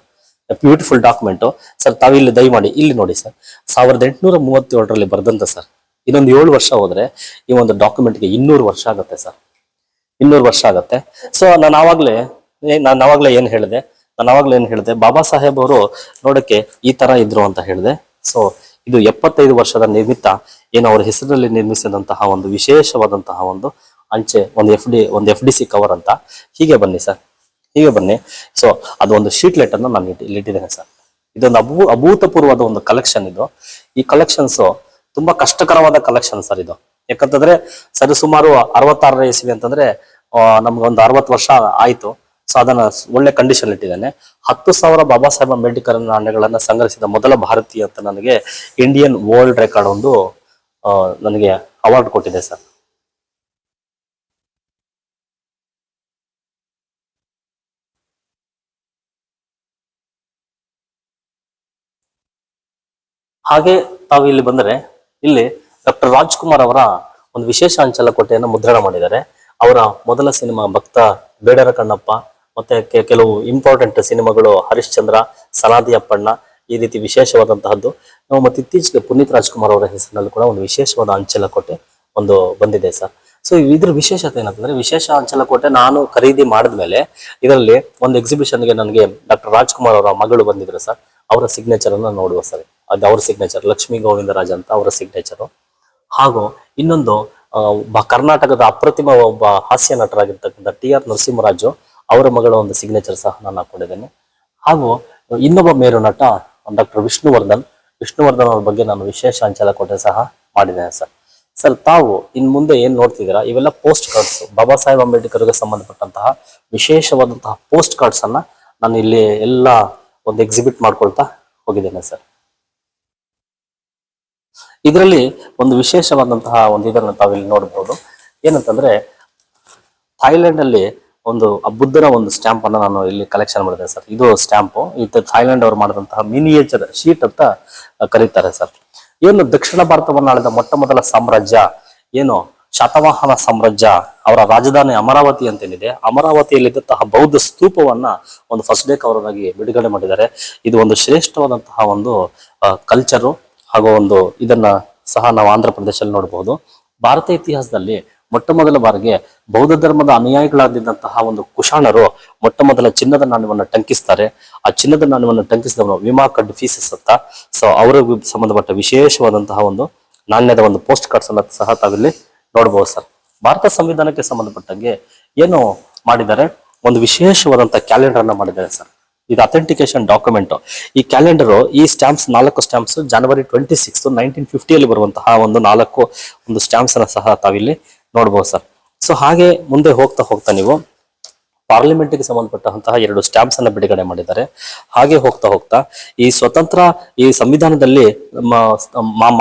ಬ್ಯೂಟಿಫುಲ್ ಡಾಕ್ಯುಮೆಂಟ್ ಸರ್. ತಾವಿಲ್ಲಿ ದಯಮಾಡಿ ಇಲ್ಲಿ ನೋಡಿ ಸರ್. 1837ರಲ್ಲಿ ಬರ್ದಂತ ಸರ್. ಇನ್ನೊಂದು 7 ವರ್ಷ ಹೋದ್ರೆ ಈ ಒಂದು ಡಾಕ್ಯುಮೆಂಟ್ಗೆ 200 ವರ್ಷ ಆಗುತ್ತೆ ಸರ್. 200 ವರ್ಷ ಆಗುತ್ತೆ. ಸೊ ನಾನು ಆವಾಗ್ಲೇ ಏನ್ ಹೇಳಿದೆ, ಬಾಬಾ ಸಾಹೇಬ್ ಅವರು ನೋಡಕ್ಕೆ ಈ ತರ ಇದ್ರು ಅಂತ ಹೇಳಿದೆ. ಸೊ ಇದು 75 ವರ್ಷದ ನಿಮಿತ್ತ ಏನು ಅವರ ಹೆಸರಲ್ಲಿ ನಿರ್ಮಿಸಿದಂತಹ ಒಂದು ವಿಶೇಷವಾದಂತಹ ಒಂದು ಅಂಚೆ, ಒಂದು FDC ಕವರ್ ಅಂತ. ಹೀಗೆ ಬನ್ನಿ ಸರ್, ಹೀಗೆ ಬನ್ನಿ. ಸೊ ಅದು ಒಂದು ಶೀಟ್ಲೆಟ್ ಅನ್ನು ನಾನು ಇಲ್ಲಿಟ್ಟಿದ್ದೇನೆ ಸರ್. ಇದೊಂದು ಅಭೂತಪೂರ್ವವಾದ ಒಂದು ಕಲೆಕ್ಷನ್. ಇದು ಈ ಕಲೆಕ್ಷನ್ಸ್ ತುಂಬಾ ಕಷ್ಟಕರವಾದ ಕಲೆಕ್ಷನ್ ಸರ್. ಇದು ಯಾಕಂತಂದ್ರೆ ಸರಿ ಸುಮಾರು 66ನೇ ಇಸ್ವಿ ಅಂತಂದ್ರೆ ನಮ್ಗೆ ಒಂದು 60 ವರ್ಷ ಆಯ್ತು. ಸೊ ಅದನ್ನ ಒಳ್ಳೆ ಕಂಡೀಷನ್ ಇಟ್ಟಿದ್ದೇನೆ. 10,000 ಬಾಬಾ ಸಾಹೇಬ್ ಅಂಬೇಡ್ಕರ್ ನಾಣ್ಯಗಳನ್ನ ಸಂಗ್ರಹಿಸಿದ ಮೊದಲ ಭಾರತೀಯ ಅಂತ ನನಗೆ ಇಂಡಿಯನ್ ವರ್ಲ್ಡ್ ರೆಕಾರ್ಡ್ ಒಂದು ನನಗೆ ಅವಾರ್ಡ್ ಕೊಟ್ಟಿದೆ ಸರ್. ಹಾಗೆ ತಾವು ಇಲ್ಲಿ ಬಂದರೆ ಇಲ್ಲಿ ಡಾಕ್ಟರ್ ರಾಜ್ಕುಮಾರ್ ಅವರ ಒಂದು ವಿಶೇಷ ಅಂಚಲಕೋಟೆಯನ್ನು ಮುದ್ರಣ ಮಾಡಿದ್ದಾರೆ. ಅವರ ಮೊದಲ ಸಿನಿಮಾ ಭಕ್ತ, ಬೇಡರ ಕಣ್ಣಪ್ಪ, ಮತ್ತೆ ಕೆಲವು ಇಂಪಾರ್ಟೆಂಟ್ ಸಿನಿಮಾಗಳು ಹರಿಶ್ಚಂದ್ರ, ಸನಾದಿ ಅಪ್ಪಣ್ಣ, ಈ ರೀತಿ ವಿಶೇಷವಾದಂತಹದ್ದು. ನಾವು ಮತ್ತೆ ಇತ್ತೀಚೆಗೆ ಪುನೀತ್ ರಾಜ್ಕುಮಾರ್ ಅವರ ಹೆಸರಿನಲ್ಲಿ ಕೂಡ ಒಂದು ವಿಶೇಷವಾದ ಅಂಚಲಕೋಟೆ ಒಂದು ಬಂದಿದೆ ಸರ್. ಸೊ ಇದ್ರ ವಿಶೇಷತೆ ಏನಂತಂದ್ರೆ, ವಿಶೇಷ ಅಂಚಲಕೋಟೆ ನಾನು ಖರೀದಿ ಮಾಡಿದ್ಮೇಲೆ ಇದರಲ್ಲಿ ಒಂದು ಎಕ್ಸಿಬಿಷನ್ಗೆ ನನಗೆ ಡಾಕ್ಟರ್ ರಾಜ್ಕುಮಾರ್ ಅವರ ಮಗಳು ಬಂದಿದ್ರು ಸರ್. ಅವರ ಸಿಗ್ನೇಚರ್ ಅನ್ನ ನೋಡುವ ಸರ್. ಅದು ಅವ್ರ ಸಿಗ್ನೇಚರ್, ಲಕ್ಷ್ಮೀ ಗೋವಿಂದರಾಜ್ ಅಂತ ಅವರ ಸಿಗ್ನೇಚರು. ಹಾಗೂ ಇನ್ನೊಂದು ಕರ್ನಾಟಕದ ಅಪ್ರತಿಮ ಒಬ್ಬ ಹಾಸ್ಯ ನಟರಾಗಿರ್ತಕ್ಕಂಥ TR ನರಸಿಂಹರಾಜು ಅವರ ಮಗಳ ಒಂದು ಸಿಗ್ನೇಚರ್ ಸಹ ನಾನು ಹಾಕೊಂಡಿದ್ದೇನೆ. ಹಾಗೂ ಇನ್ನೊಬ್ಬ ಮೇರು ನಟ ಡಾಕ್ಟರ್ ವಿಷ್ಣುವರ್ಧನ್ ಅವ್ರ ಬಗ್ಗೆ ನಾನು ವಿಶೇಷ ಅಂಚಲಕೋಟೆ ಸಹ ಮಾಡಿದ್ದೇನೆ ಸರ್. ಸರ್, ತಾವು ಇನ್ ಮುಂದೆ ಏನ್ ನೋಡ್ತಿದ್ದೀರಾ, ಇವೆಲ್ಲ ಪೋಸ್ಟ್ ಕಾರ್ಡ್ಸ್, ಬಾಬಾ ಸಾಹೇಬ್ ಅಂಬೇಡ್ಕರ್ಗೆ ಸಂಬಂಧಪಟ್ಟಂತಹ ವಿಶೇಷವಾದಂತಹ ಪೋಸ್ಟ್ ಕಾರ್ಡ್ಸ್ ಅನ್ನ ನಾನು ಇಲ್ಲಿ ಎಲ್ಲ ಒಂದು ಎಕ್ಸಿಬಿಟ್ ಮಾಡ್ಕೊಳ್ತಾ ಹೋಗಿದ್ದೇನೆ ಸರ್. ಇದರಲ್ಲಿ ಒಂದು ವಿಶೇಷವಾದಂತಹ ಒಂದು ಇದನ್ನ ತಾವಿಲ್ಲಿ ನೋಡಬಹುದು. ಏನಂತಂದ್ರೆ, ಥೈಲ್ಯಾಂಡ್ ಅಲ್ಲಿ ಒಂದು ಬುದ್ಧನ ಒಂದು ಸ್ಟ್ಯಾಂಪ್ ಅನ್ನ ನಾನು ಇಲ್ಲಿ ಕಲೆಕ್ಷನ್ ಮಾಡಿದೆ ಸರ್. ಇದು ಸ್ಟ್ಯಾಂಪ್, ಇದು ಥೈಲ್ಯಾಂಡ್ ಅವರು ಮಾಡಿದಂತಹ ಮಿನಿಯೇಚರ್ ಶೀಟ್ ಅಂತ ಕರೀತಾರೆ ಸರ್. ಏನು ದಕ್ಷಿಣ ಭಾರತವನ್ನು ಆಳಿದ ಮೊಟ್ಟ ಮೊದಲ ಸಾಮ್ರಾಜ್ಯ ಏನು ಶಾತವಾಹನ ಸಾಮ್ರಾಜ್ಯ, ಅವರ ರಾಜಧಾನಿ ಅಮರಾವತಿ ಅಂತೇನಿದೆ, ಅಮರಾವತಿಯಲ್ಲಿದ್ದಂತಹ ಬೌದ್ಧ ಸ್ತೂಪವನ್ನ ಒಂದು ಫಸ್ಟ್ ಡೇ ಕವರ್ ಆಗಿ ಬಿಡುಗಡೆ ಮಾಡಿದ್ದಾರೆ. ಇದು ಒಂದು ಶ್ರೇಷ್ಠವಾದಂತಹ ಒಂದು ಕಲ್ಚರು. ಹಾಗೂ ಒಂದು ಇದನ್ನ ಸಹ ನಾವು ಆಂಧ್ರ ಪ್ರದೇಶದಲ್ಲಿ ನೋಡಬಹುದು. ಭಾರತ ಇತಿಹಾಸದಲ್ಲಿ ಮೊಟ್ಟ ಮೊದಲ ಬಾರಿಗೆ ಬೌದ್ಧ ಧರ್ಮದ ಅನುಯಾಯಿಗಳಾಗಿದ್ದಂತಹ ಒಂದು ಕುಶಾಣರು ಮೊಟ್ಟ ಮೊದಲ ಚಿನ್ನದ ನಾಣ್ಯವನ್ನು ಟಂಕಿಸ್ತಾರೆ. ಆ ಚಿನ್ನದ ನಾಣ್ಯವನ್ನು ಟಂಕಿಸಿದವರು ವಿಮಾ ಕಡ್ ಫೀಸಸ್ ಅಂತ. ಸೊ ಅವರಿಗೆ ಸಂಬಂಧಪಟ್ಟ ವಿಶೇಷವಾದಂತಹ ಒಂದು ನಾಣ್ಯದ ಒಂದು ಪೋಸ್ಟ್ ಕಾರ್ಡ್ಸ್ ಅನ್ನ ಸಹ ತಾವಿಲ್ಲಿ ನೋಡಬಹುದು ಸರ್. ಭಾರತ ಸಂವಿಧಾನಕ್ಕೆ ಸಂಬಂಧಪಟ್ಟಂಗೆ ಏನು ಮಾಡಿದ್ದಾರೆ, ಒಂದು ವಿಶೇಷವಾದಂತಹ ಕ್ಯಾಲೆಂಡರ್ ಅನ್ನ ಮಾಡಿದ್ದಾರೆ ಸರ್. ಇದು ಅಥೆಂಟಿಕೇಶನ್ ಡಾಕ್ಯುಮೆಂಟ್. ಈ ಕ್ಯಾಲೆಂಡರ್, ಈ ಸ್ಟ್ಯಾಂಪ್ಸ್ 4 ಸ್ಟ್ಯಾಂಪ್ಸ್ ಜನವರಿ 26, 1950 ಬರುವಂತಹ ಒಂದು 4 ಒಂದು ಸ್ಟ್ಯಾಂಪ್ಸ್ ಅನ್ನ ಸಹ ತಾವಿಲ್ಲಿ ನೋಡಬಹುದು ಸರ್. ಸೊ ಹಾಗೆ ಮುಂದೆ ಹೋಗ್ತಾ ನೀವು ಪಾರ್ಲಿಮೆಂಟ್ಗೆ ಸಂಬಂಧಪಟ್ಟಂತಹ 2 ಸ್ಟ್ಯಾಂಪ್ಸ್ ಅನ್ನ ಬಿಡುಗಡೆ ಮಾಡಿದ್ದಾರೆ. ಹಾಗೆ ಹೋಗ್ತಾ ಈ ಸ್ವತಂತ್ರ ಈ ಸಂವಿಧಾನದಲ್ಲಿ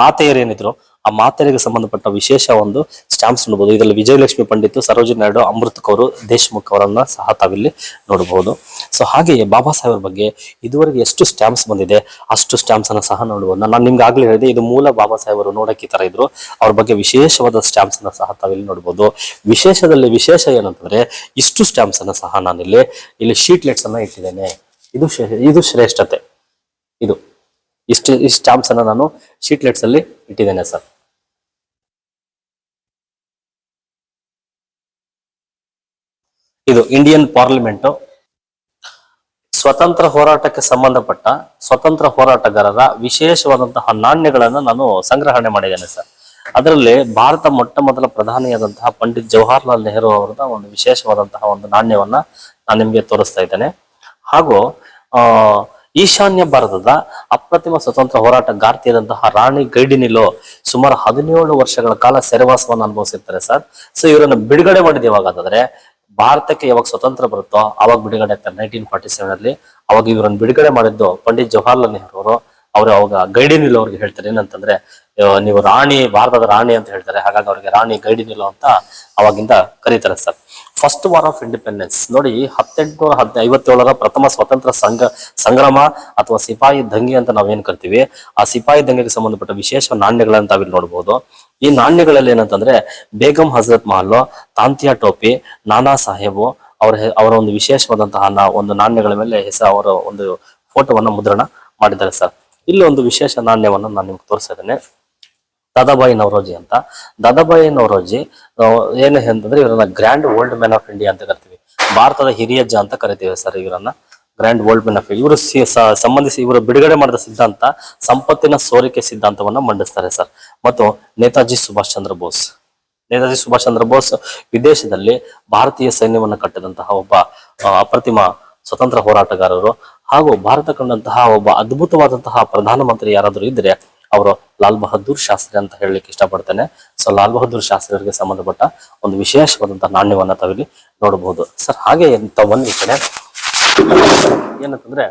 ಮಾತೆಯರೇನಿದ್ರು ಆ ಮಾತೆಯರಿಗೆ ಸಂಬಂಧಪಟ್ಟ ವಿಶೇಷ ಒಂದು ಸ್ಟ್ಯಾಂಪ್ಸ್ ನೋಡಬಹುದು. ಇದರಲ್ಲಿ ವಿಜಯಲಕ್ಷ್ಮಿ ಪಂಡಿತ್, ಸರೋಜಿನಿ ನಾಯ್ಡು, ಅಮೃತ್ ಕೌರ್, ದೇಶ್ಮುಖ್ ಅವರನ್ನ ಸಹ ತಾವಿಲ್ಲಿ ನೋಡಬಹುದು. ಸೊ ಹಾಗೆಯೇ ಬಾಬಾ ಸಾಹೇಬ್ ಬಗ್ಗೆ ಇದುವರೆಗೆ ಎಷ್ಟು ಸ್ಟ್ಯಾಂಪ್ಸ್ ಬಂದಿದೆ ಅಷ್ಟು ಸ್ಟ್ಯಾಂಪ್ಸ್ ಅನ್ನ ಸಹ ನೋಡಬಹುದು. ನಾನು ನಿಮ್ಗೆ ಆಗ್ಲೇ ಹೇಳಿದೆ, ಇದು ಮೂಲ ಬಾಬಾ ಸಾಹೇಬರು ನೋಡಕ್ಕೆ ಈ ತರ ಇದ್ರು. ಅವ್ರ ಬಗ್ಗೆ ವಿಶೇಷವಾದ ಸ್ಟ್ಯಾಂಪ್ಸ್ ಅನ್ನ ಸಹ ತಾವಿಲ್ಲಿ ನೋಡಬಹುದು. ವಿಶೇಷದಲ್ಲಿ ವಿಶೇಷ ಏನಂತಂದ್ರೆ, ಇಷ್ಟು ಸ್ಟ್ಯಾಂಪ್ಸ್ ಅನ್ನ ಸಹ ನಾನಿಲ್ಲಿ ಶೀಟ್ಲೆಟ್ಸ್ ಅನ್ನ ಇಟ್ಟಿದ್ದೇನೆ. ಇದು ಶ್ರೇಷ್ಠತೆ. ಈ ಸ್ಟ್ಯಾಂಪ್ಸ್ ಅನ್ನ ನಾನು ಶೀಟ್ಲೆಟ್ಸ್ ಅಲ್ಲಿ ಇಟ್ಟಿದ್ದೇನೆ ಸರ್. ಇದು ಇಂಡಿಯನ್ ಪಾರ್ಲಿಮೆಂಟ್. ಸ್ವತಂತ್ರ ಹೋರಾಟಕ್ಕೆ ಸಂಬಂಧಪಟ್ಟ ಸ್ವತಂತ್ರ ಹೋರಾಟಗಾರರ ವಿಶೇಷವಾದಂತಹ ನಾಣ್ಯಗಳನ್ನು ನಾನು ಸಂಗ್ರಹಣೆ ಮಾಡಿದ್ದೇನೆ ಸರ್. ಅದರಲ್ಲಿ ಭಾರತ ಮೊಟ್ಟ ಮೊದಲ ಪ್ರಧಾನಿಯಾದಂತಹ ಪಂಡಿತ್ ಜವಾಹರ್ಲಾಲ್ ನೆಹರು ಅವರದ ಒಂದು ವಿಶೇಷವಾದಂತಹ ಒಂದು ನಾಣ್ಯವನ್ನ ನಾನು ನಿಮ್ಗೆ ತೋರಿಸ್ತಾ ಇದ್ದೇನೆ. ಹಾಗೂ ಈಶಾನ್ಯ ಭಾರತದ ಅಪ್ರತಿಮ ಸ್ವತಂತ್ರ ಹೋರಾಟಗಾರ್ತಿಯಾದಂತಹ ರಾಣಿ ಗೈಡಿನಿಲೋ ಸುಮಾರು 17 ವರ್ಷಗಳ ಕಾಲ ಸೆರೆವಾಸವನ್ನು ಅನುಭವಿಸಿರ್ತಾರೆ ಸರ್. ಸೊ ಇವರನ್ನು ಬಿಡುಗಡೆ ಮಾಡಿದ ಯಾವಾಗ ಅಂತಂದ್ರೆ, ಭಾರತಕ್ಕೆ ಯಾವಾಗ ಸ್ವತಂತ್ರ ಬರುತ್ತೋ ಅವಾಗ ಬಿಡುಗಡೆ ಆಗ್ತಾರೆ 1947 ಅಲ್ಲಿ. ಅವಾಗ ಇವರನ್ನು ಬಿಡುಗಡೆ ಮಾಡಿದ್ದು ಪಂಡಿತ್ ಜವಾಹರ್ಲಾಲ್ ನೆಹರು ಅವರು. ಅವಾಗ ಗೈಡಿನಿಲೋ ಅವ್ರಿಗೆ ಹೇಳ್ತಾರೆ ಏನಂತಂದ್ರೆ, ನೀವು ರಾಣಿ, ಭಾರತದ ರಾಣಿ ಅಂತ ಹೇಳ್ತಾರೆ. ಹಾಗಾಗಿ ಅವ್ರಿಗೆ ರಾಣಿ ಗೈಡಿನಿಲೋ ಅಂತ ಅವಾಗಿಂದ ಕರೀತಾರೆ sir. First war of independence ನೋಡಿ, 1857ರ ಪ್ರಥಮ ಸ್ವತಂತ್ರ ಸಂಗ್ರಾಮ ಅಥವಾ ಸಿಪಾಯಿ ದಂಗೆ ಅಂತ ನಾವೇನ್ ಕರಿತೀವಿ, ಆ ಸಿಪಾಯಿ ದಂಗೆಗೆ ಸಂಬಂಧಪಟ್ಟ ವಿಶೇಷ ನಾಣ್ಯಗಳನ್ನ ತಾವಿಲ್ಲಿ ನೋಡಬಹುದು. ಈ ನಾಣ್ಯಗಳಲ್ಲಿ ಏನಂತಂದ್ರೆ, ಬೇಗಂ ಹಜರತ್ ಮಹಲ್, ತಾಂತಿಯಾ ಟೋಪಿ, ನಾನಾ ಸಾಹೇಬು ಅವರ ಒಂದು ವಿಶೇಷವಾದಂತಹ ಒಂದು ನಾಣ್ಯಗಳ ಮೇಲೆ ಅವರ ಒಂದು ಫೋಟೋವನ್ನ ಮುದ್ರಣ ಮಾಡಿದ್ದಾರೆ ಸರ್. ಇಲ್ಲಿ ಒಂದು ವಿಶೇಷ ನಾಣ್ಯವನ್ನ ನಾನು ನಿಮ್ಗೆ ತೋರಿಸ್ತಾ ಇದ್ದೇನೆ. ದಾದಾಬಾಯಿ ನವರೋಜಿ ಅಂತ. ದಾದಾಬಾಯಿ ನವರೋಜಿ ಏನು ಅಂತಂದ್ರೆ, ಇವರನ್ನ grand old man of India ಅಂತ ಕರಿತೀವಿ. ಭಾರತದ ಹಿರಿಯಜ್ಜ ಅಂತ ಕರಿತೀವಿ ಸರ್ ಇವರನ್ನ. Grand old man of India. ಇವರು ಸಂಬಂಧಿಸಿ ಇವರು ಬಿಡುಗಡೆ ಮಾಡಿದ ಸಿದ್ಧಾಂತ ಸಂಪತ್ತಿನ ಸೋರಿಕೆ ಸಿದ್ಧಾಂತವನ್ನ ಮಂಡಿಸ್ತಾರೆ ಸರ್. ಮತ್ತು ನೇತಾಜಿ ಸುಭಾಷ್ ಚಂದ್ರ ಬೋಸ್ ವಿದೇಶದಲ್ಲಿ ಭಾರತೀಯ ಸೈನ್ಯವನ್ನ ಕಟ್ಟಿದಂತಹ ಒಬ್ಬ ಅಪ್ರತಿಮ ಸ್ವತಂತ್ರ ಹೋರಾಟಗಾರರು. ಹಾಗೂ ಭಾರತ ಕಂಡಂತಹ ಒಬ್ಬ ಅದ್ಭುತವಾದಂತಹ ಪ್ರಧಾನಮಂತ್ರಿ ಯಾರಾದ್ರೂ ಇದ್ರೆ ಅವರು ಲಾಲ್ ಬಹದ್ದೂರ್ ಶಾಸ್ತ್ರಿ ಅಂತ ಹೇಳಲಿಕ್ಕೆ ಇಷ್ಟಪಡ್ತೇನೆ. ಸೊ ಲಾಲ್ ಬಹದ್ದೂರ್ ಶಾಸ್ತ್ರಿ ಅವರಿಗೆ ಸಂಬಂಧಪಟ್ಟ ಒಂದು ವಿಶೇಷವಾದಂತಹ ನಾಣ್ಯವನ್ನ ತಾವಿಲ್ಲಿ ನೋಡಬಹುದು ಸರ್. ಹಾಗೆ ಒಂದು ಈ ಕಡೆ ಏನಂತಂದ್ರೆ,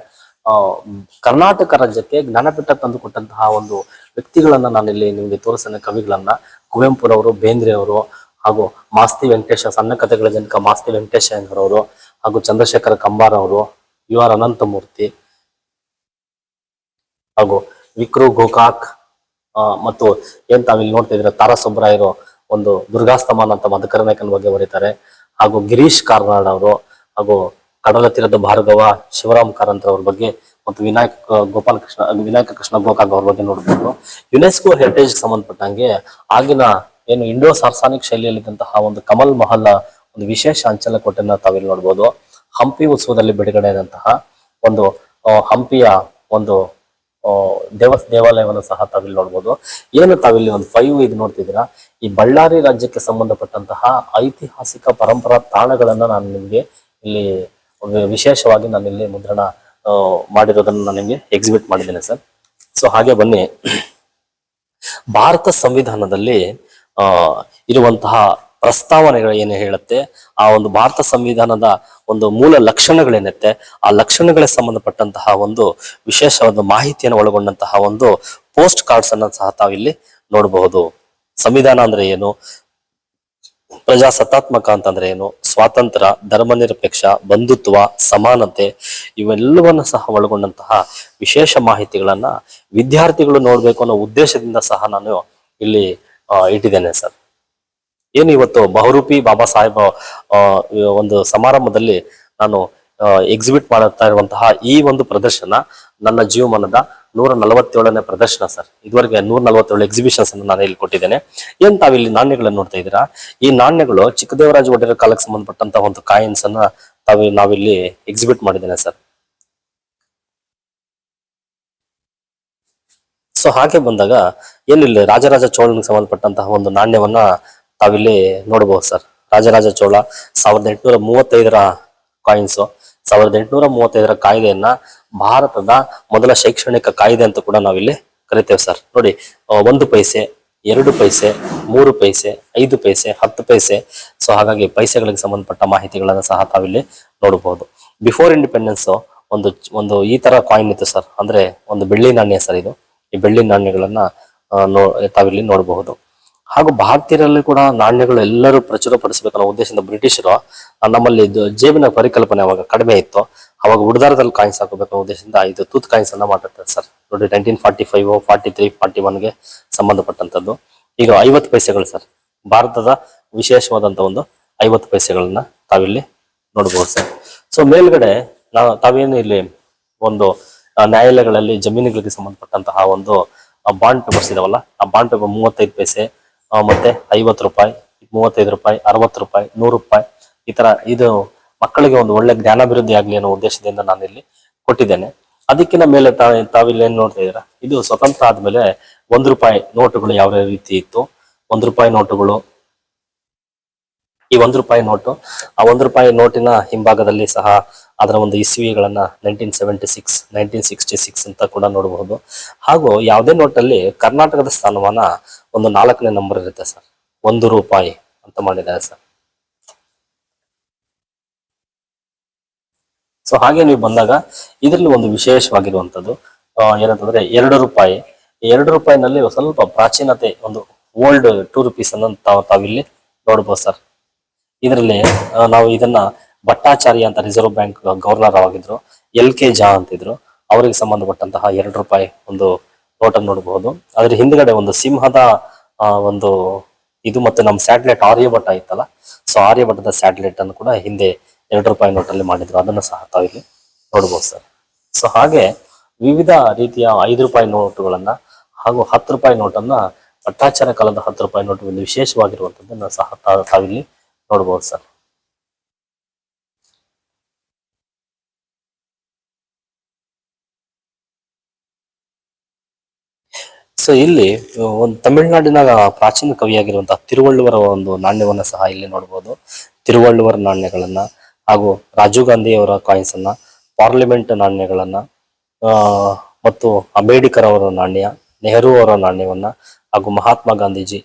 ಕರ್ನಾಟಕ ರಾಜ್ಯಕ್ಕೆ ಜ್ಞಾನಪೀಠ ತಂದುಕೊಟ್ಟಂತಹ ಒಂದು ವ್ಯಕ್ತಿಗಳನ್ನ ನಾನಿಲ್ಲಿ ನಿಮ್ಗೆ ತೋರಿಸ್ತೇನೆ. ಕವಿಗಳನ್ನ ಕುವೆಂಪುರವರು, ಬೇಂದ್ರೆ ಅವರು, ಹಾಗೂ ಮಾಸ್ತಿ ವೆಂಕಟೇಶ, ಸಣ್ಣ ಕಥೆಗಳ ಜನಕ ಮಾಸ್ತಿ ವೆಂಕಟೇಶ ಅವರು, ಹಾಗೂ ಚಂದ್ರಶೇಖರ ಕಂಬಾರ ಅವರು, UR ಅನಂತಮೂರ್ತಿ, ಹಾಗೂ ವಿಕ್ರು ಗೋಕಾಕ್, ಮತ್ತು ಏನ್ ತಾವಿಲ್ಲಿ ನೋಡ್ತಾ ಇದ್ರೆ ತಾರಸುಬ್ರಾಯರು ಒಂದು ದುರ್ಗಾಸ್ತಮಾನ ಅಂತ ಮಧುಕರನಾಯಕನ ಬಗ್ಗೆ ಬರೀತಾರೆ. ಹಾಗೂ ಗಿರೀಶ್ ಕಾರ್ನಾಡ್ ಅವರು, ಹಾಗೂ ಕಡಲ ತೀರದ ಭಾರ್ಗವ, ಶಿವರಾಮ್ ಕಾರಂತ್ ಅವ್ರ ಬಗ್ಗೆ, ಮತ್ತು ವಿನಾಯಕ ಕೃಷ್ಣ ಗೋಕಾಕ್ ಅವ್ರ ಬಗ್ಗೆ ನೋಡ್ಬೋದು. ಯುನೆಸ್ಕೋ ಹೆರಿಟೇಜ್ ಸಂಬಂಧಪಟ್ಟಂಗೆ ಆಗಿನ ಏನು ಇಂಡೋ ಸಾರ್ಸಾನಿಕ್ ಶೈಲಿಯಲ್ಲಿದ್ದಂತಹ ಒಂದು ಕಮಲ್ ಮಹಲ್ ಒಂದು ವಿಶೇಷ ಅಂಚಲಕೋಟೆನ ತಾವಿಲ್ಲಿ ನೋಡ್ಬೋದು. ಹಂಪಿ ಉತ್ಸವದಲ್ಲಿ ಬಿಡುಗಡೆ ಆದಂತಹ ಒಂದು ಹಂಪಿಯ ಒಂದು ದೇವಾಲಯವನ್ನು ಸಹ ತಾವಿಲ್ಲಿ ನೋಡ್ಬೋದು. ಏನು ತಾವಿಲ್ಲಿ ಒಂದು 5 ಇದು ನೋಡ್ತಿದ್ದೀರಾ, ಈ ಬಳ್ಳಾರಿ ರಾಜ್ಯಕ್ಕೆ ಸಂಬಂಧಪಟ್ಟಂತಹ ಐತಿಹಾಸಿಕ ಪರಂಪರಾ ತಾಣಗಳನ್ನ ನಾನು ನಿಮ್ಗೆ ಇಲ್ಲಿ ವಿಶೇಷವಾಗಿ ನಾನು ಇಲ್ಲಿ ಮುದ್ರಣ ಮಾಡಿರೋದನ್ನ ನಾನು ನಿಮ್ಗೆ ಎಕ್ಸಿಬಿಟ್ ಮಾಡಿದ್ದೇನೆ ಸರ್. ಸೊ ಹಾಗೆ ಬನ್ನಿ, ಭಾರತ ಸಂವಿಧಾನದಲ್ಲಿ ಆ ಇರುವಂತಹ ಪ್ರಸ್ತಾವನೆಗಳು ಏನು ಹೇಳುತ್ತೆ, ಆ ಒಂದು ಭಾರತ ಸಂವಿಧಾನದ ಒಂದು ಮೂಲ ಲಕ್ಷಣಗಳೇನತ್ತೆ, ಆ ಲಕ್ಷಣಗಳಿಗೆ ಸಂಬಂಧಪಟ್ಟಂತಹ ಒಂದು ವಿಶೇಷವಾದ ಮಾಹಿತಿಯನ್ನು ಒಳಗೊಂಡಂತಹ ಒಂದು ಪೋಸ್ಟ್ ಕಾರ್ಡ್ಸ್ ಅನ್ನ ಸಹ ತಾವಿಲ್ಲಿ ನೋಡಬಹುದು. ಸಂವಿಧಾನ ಅಂದ್ರೆ ಏನು, ಪ್ರಜಾಸತ್ತಾತ್ಮಕ ಅಂತಂದ್ರೆ ಏನು, ಸ್ವಾತಂತ್ರ್ಯ, ಧರ್ಮನಿರಪೇಕ್ಷ, ಬಂಧುತ್ವ, ಸಮಾನತೆ ಇವೆಲ್ಲವನ್ನ ಸಹ ಒಳಗೊಂಡಂತಹ ವಿಶೇಷ ಮಾಹಿತಿಗಳನ್ನ ವಿದ್ಯಾರ್ಥಿಗಳು ನೋಡ್ಬೇಕು ಅನ್ನೋ ಉದ್ದೇಶದಿಂದ ಸಹ ನಾನು ಇಲ್ಲಿ ಇಟ್ಟಿದ್ದೇನೆ ಸರ್. ಏನು ಇವತ್ತು ಬಹುರೂಪಿ ಬಾಬಾ ಸಾಹೇಬ್ ಒಂದು ಸಮಾರಂಭದಲ್ಲಿ ನಾನು ಎಕ್ಸಿಬಿಟ್ ಮಾಡುತ್ತಾ ಇರುವಂತಹ ಈ ಒಂದು ಪ್ರದರ್ಶನ ನನ್ನ ಜೀವಮಾನದ 147ನೇ ಪ್ರದರ್ಶನ ಸರ್. ಇದುವರೆಗೆ 147 ಎಕ್ಸಿಬಿಷನ್ಸ್ ಅನ್ನು ನಾನು ಇಲ್ಲಿ ಕೊಟ್ಟಿದ್ದೇನೆ. ಏನ್ ತಾವಿಲ್ಲಿ ನಾಣ್ಯಗಳನ್ನು ನೋಡ್ತಾ ಇದ್ದೀರಾ, ಈ ನಾಣ್ಯಗಳು ಚಿಕ್ಕದೇವರಾಜ ಒಡೆಯರ್ ಕಾಲಕ್ಕೆ ಸಂಬಂಧಪಟ್ಟಂತಹ ಒಂದು ಕಾಯಿನ್ಸ್ ಅನ್ನ ನಾವಿಲ್ಲಿ ಎಕ್ಸಿಬಿಟ್ ಮಾಡಿದ್ದೇನೆ ಸರ್. ಸೊ ಹಾಗೆ ಬಂದಾಗ ಏನಿಲ್ಲ, ರಾಜರಾಜ ಚೋಳನಿಗೆ ಸಂಬಂಧಪಟ್ಟಂತಹ ಒಂದು ನಾಣ್ಯವನ್ನ ತಾವಿಲ್ಲಿ ನೋಡಬಹುದು ಸರ್. ರಾಜರಾಜ ಚೋಳ 1835ರ ಕಾಯಿನ್ಸು. 1835ರ ಕಾಯ್ದೆಯನ್ನ ಭಾರತದ ಮೊದಲ ಶೈಕ್ಷಣಿಕ ಕಾಯ್ದೆ ಅಂತ ಕೂಡ ನಾವಿಲ್ಲಿ ಕರಿತೇವೆ ಸರ್. ನೋಡಿ, 1 ಪೈಸೆ, 2 ಪೈಸೆ, 3 ಪೈಸೆ, 5 ಪೈಸೆ, 10 ಪೈಸೆ. ಸೊ ಹಾಗಾಗಿ ಪೈಸೆಗಳಿಗೆ ಸಂಬಂಧಪಟ್ಟ ಮಾಹಿತಿಗಳನ್ನ ಸಹ ತಾವಿಲ್ಲಿ ನೋಡಬಹುದು. ಬಿಫೋರ್ ಇಂಡಿಪೆಂಡೆನ್ಸ್ ಒಂದು ಈ ತರ ಕಾಯಿನ್ ಇತ್ತು ಸರ್, ಅಂದ್ರೆ ಒಂದು ಬೆಳ್ಳಿ ನಾಣ್ಯ ಸರ್ ಇದು. ಈ ಬೆಳ್ಳಿ ನಾಣ್ಯಗಳನ್ನ ತಾವಿಲ್ಲಿ ನೋಡಬಹುದು. ಹಾಗೂ ಭಾರತೀಯರಲ್ಲಿ ಕೂಡ ನಾಣ್ಯಗಳು ಎಲ್ಲರೂ ಪ್ರಚುರಪಡಿಸಬೇಕನ್ನೋ ಉದ್ದೇಶದಿಂದ ಬ್ರಿಟಿಷರು ನಮ್ಮಲ್ಲಿ ಜೇಬಿನ ಪರಿಕಲ್ಪನೆ ಅವಾಗ ಕಡಿಮೆ ಇತ್ತು, ಅವಾಗ ಉಡ್ದಾರದಲ್ಲಿ ಕಾಯಿನ್ಸ್ ಹಾಕಬೇಕನ್ನೋ ಉದ್ದೇಶದಿಂದ ಇದು ತೂತ್ ಕಾಯಿನ್ಸ್ ಅನ್ನ ಮಾಡಿರ್ತಾರೆ ಸರ್. ನೋಡಿ, 1945, 43, 41ಗೆ ಸಂಬಂಧಪಟ್ಟಂತದ್ದು. ಈಗ 50 ಪೈಸೆಗಳು ಸರ್, ಭಾರತದ ವಿಶೇಷವಾದಂತ ಒಂದು 50 ಪೈಸೆಗಳನ್ನ ತಾವಿಲ್ಲಿ ನೋಡಬಹುದು ಸರ್. ಸೊ ಮೇಲ್ಗಡೆ ತಾವೇನು ಇಲ್ಲಿ ಒಂದು ನ್ಯಾಯಾಲಯಗಳಲ್ಲಿ ಜಮೀನುಗಳಿಗೆ ಸಂಬಂಧಪಟ್ಟಂತಹ ಒಂದು ಬಾಂಡ್ ಪೇಪರ್ಸ್ ಇದಾವಲ್ಲ, ಆ ಬಾಂಡ್ ಪೇಪರ್ 35 ಪೈಸೆ, ಮತ್ತೆ 50 ರೂಪಾಯಿ, 35 ರೂಪಾಯಿ, 60 ರೂಪಾಯಿ, 100 ರೂಪಾಯಿ, ಈ ತರ ಇದು ಮಕ್ಕಳಿಗೆ ಒಂದು ಒಳ್ಳೆ ಜ್ಞಾನಾಭಿವೃದ್ಧಿ ಆಗ್ಲಿ ಅನ್ನೋ ಉದ್ದೇಶದಿಂದ ನಾನು ಇಲ್ಲಿ ಕೊಟ್ಟಿದ್ದೇನೆ. ಅದಕ್ಕಿಂತ ಮೇಲೆ ತಾವಿಲ್ಲಿ ಏನ್ ನೋಡ್ತಾ ಇದ್ದೀರಾ, ಇದು ಸ್ವತಂತ್ರ ಆದ್ಮೇಲೆ 1 ರೂಪಾಯಿ ನೋಟುಗಳು ಯಾವ ರೀತಿ ಇತ್ತು. 1 ರೂಪಾಯಿ ನೋಟುಗಳು, ಈ 1 ರೂಪಾಯಿ ನೋಟು, ಆ 1 ರೂಪಾಯಿ ನೋಟಿನ ಹಿಂಭಾಗದಲ್ಲಿ ಸಹ ಅದರ ಒಂದು ಇಸ್ವಿಗಳನ್ನ 1976, 1966 ಅಂತ ಕೂಡ ನೋಡಬಹುದು. ಹಾಗೂ ಯಾವುದೇ ನೋಟಲ್ಲಿ ಕರ್ನಾಟಕದ ಸ್ಥಾನಮಾನ ಒಂದು 4ನೇ ನಂಬರ್ ಇರುತ್ತೆ ಸರ್. 1 ರೂಪಾಯಿ ಅಂತ ಮಾಡಿದ್ದಾರೆ ಸರ್. ಸೊ ಹಾಗೆ ನೀವು ಬಂದಾಗ ಇದರಲ್ಲಿ ಒಂದು ವಿಶೇಷವಾಗಿರುವಂತದ್ದು ಏನಂತಂದ್ರೆ 2 ರೂಪಾಯಿ. 2 ರೂಪಾಯಿನಲ್ಲಿ ಸ್ವಲ್ಪ ಪ್ರಾಚೀನತೆ, ಒಂದು ಓಲ್ಡ್ 2 rupees ಅನ್ನು ತಾವಿಲ್ಲಿ ನೋಡಬಹುದು ಸರ್. ಇದರಲ್ಲಿ ನಾವು ಇದನ್ನ ಭಟ್ಟಾಚಾರ್ಯ ಅಂತ ರಿಸರ್ವ್ ಬ್ಯಾಂಕ್ ಗವರ್ನರ್ ಆಗಿದ್ರು, LK ಜಾ ಅಂತಿದ್ರು, ಅವರಿಗೆ ಸಂಬಂಧಪಟ್ಟಂತಹ 2 ರೂಪಾಯಿ ಒಂದು ನೋಟನ್ನು ನೋಡಬಹುದು. ಅದ್ರ ಹಿಂದ್ಗಡೆ ಒಂದು ಸಿಂಹದ ಒಂದು ಇದು, ಮತ್ತೆ ನಮ್ಮ ಸ್ಯಾಟಲೈಟ್ ಆರ್ಯಭಟ್ಟ ಇತ್ತಲ್ಲ, ಸೊ ಆರ್ಯಭಟ್ಟದ ಸ್ಯಾಟಲೈಟ್ ಅನ್ನು ಕೂಡ ಹಿಂದೆ 2 ರೂಪಾಯಿ ನೋಟಲ್ಲಿ ಮಾಡಿದ್ರು, ಅದನ್ನು ಸಹ ತಾವಿಲ್ಲಿ ನೋಡಬಹುದು ಸರ್. ಸೊ ಹಾಗೆ ವಿವಿಧ ರೀತಿಯ 5 ರೂಪಾಯಿ ನೋಟುಗಳನ್ನ ಹಾಗೂ 10 ರೂಪಾಯಿ ನೋಟನ್ನ, ಭಟ್ಟಾಚಾರ್ಯ ಕಾಲದ 10 ರೂಪಾಯಿ ನೋಟು ಒಂದು ವಿಶೇಷವಾಗಿರುವಂತದ್ದನ್ನ ಸಹ ತಾವಿಲ್ಲಿ ನೋಡಬಹುದು ಸರ್. ಸೊ ಇಲ್ಲಿ ಒಂದು ತಮಿಳುನಾಡಿನ ಪ್ರಾಚೀನ ಕವಿಯಾಗಿರುವಂತಹ ತಿರುವಳ್ಳುವರ ಒಂದು ನಾಣ್ಯವನ್ನ ಸಹ ಇಲ್ಲಿ ನೋಡಬಹುದು. ತಿರುವಳ್ಳುವರ ನಾಣ್ಯಗಳನ್ನ ಹಾಗೂ ರಾಜೀವ್ ಗಾಂಧಿ ಅವರ ಕಾಯಿನ್ಸ್ ಅನ್ನ, ಪಾರ್ಲಿಮೆಂಟ್ ನಾಣ್ಯಗಳನ್ನ, ಮತ್ತು ಅಂಬೇಡ್ಕರ್ ಅವರ ನಾಣ್ಯ, ನೆಹರು ಅವರ ನಾಣ್ಯವನ್ನ ಹಾಗೂ ಮಹಾತ್ಮ ಗಾಂಧೀಜಿ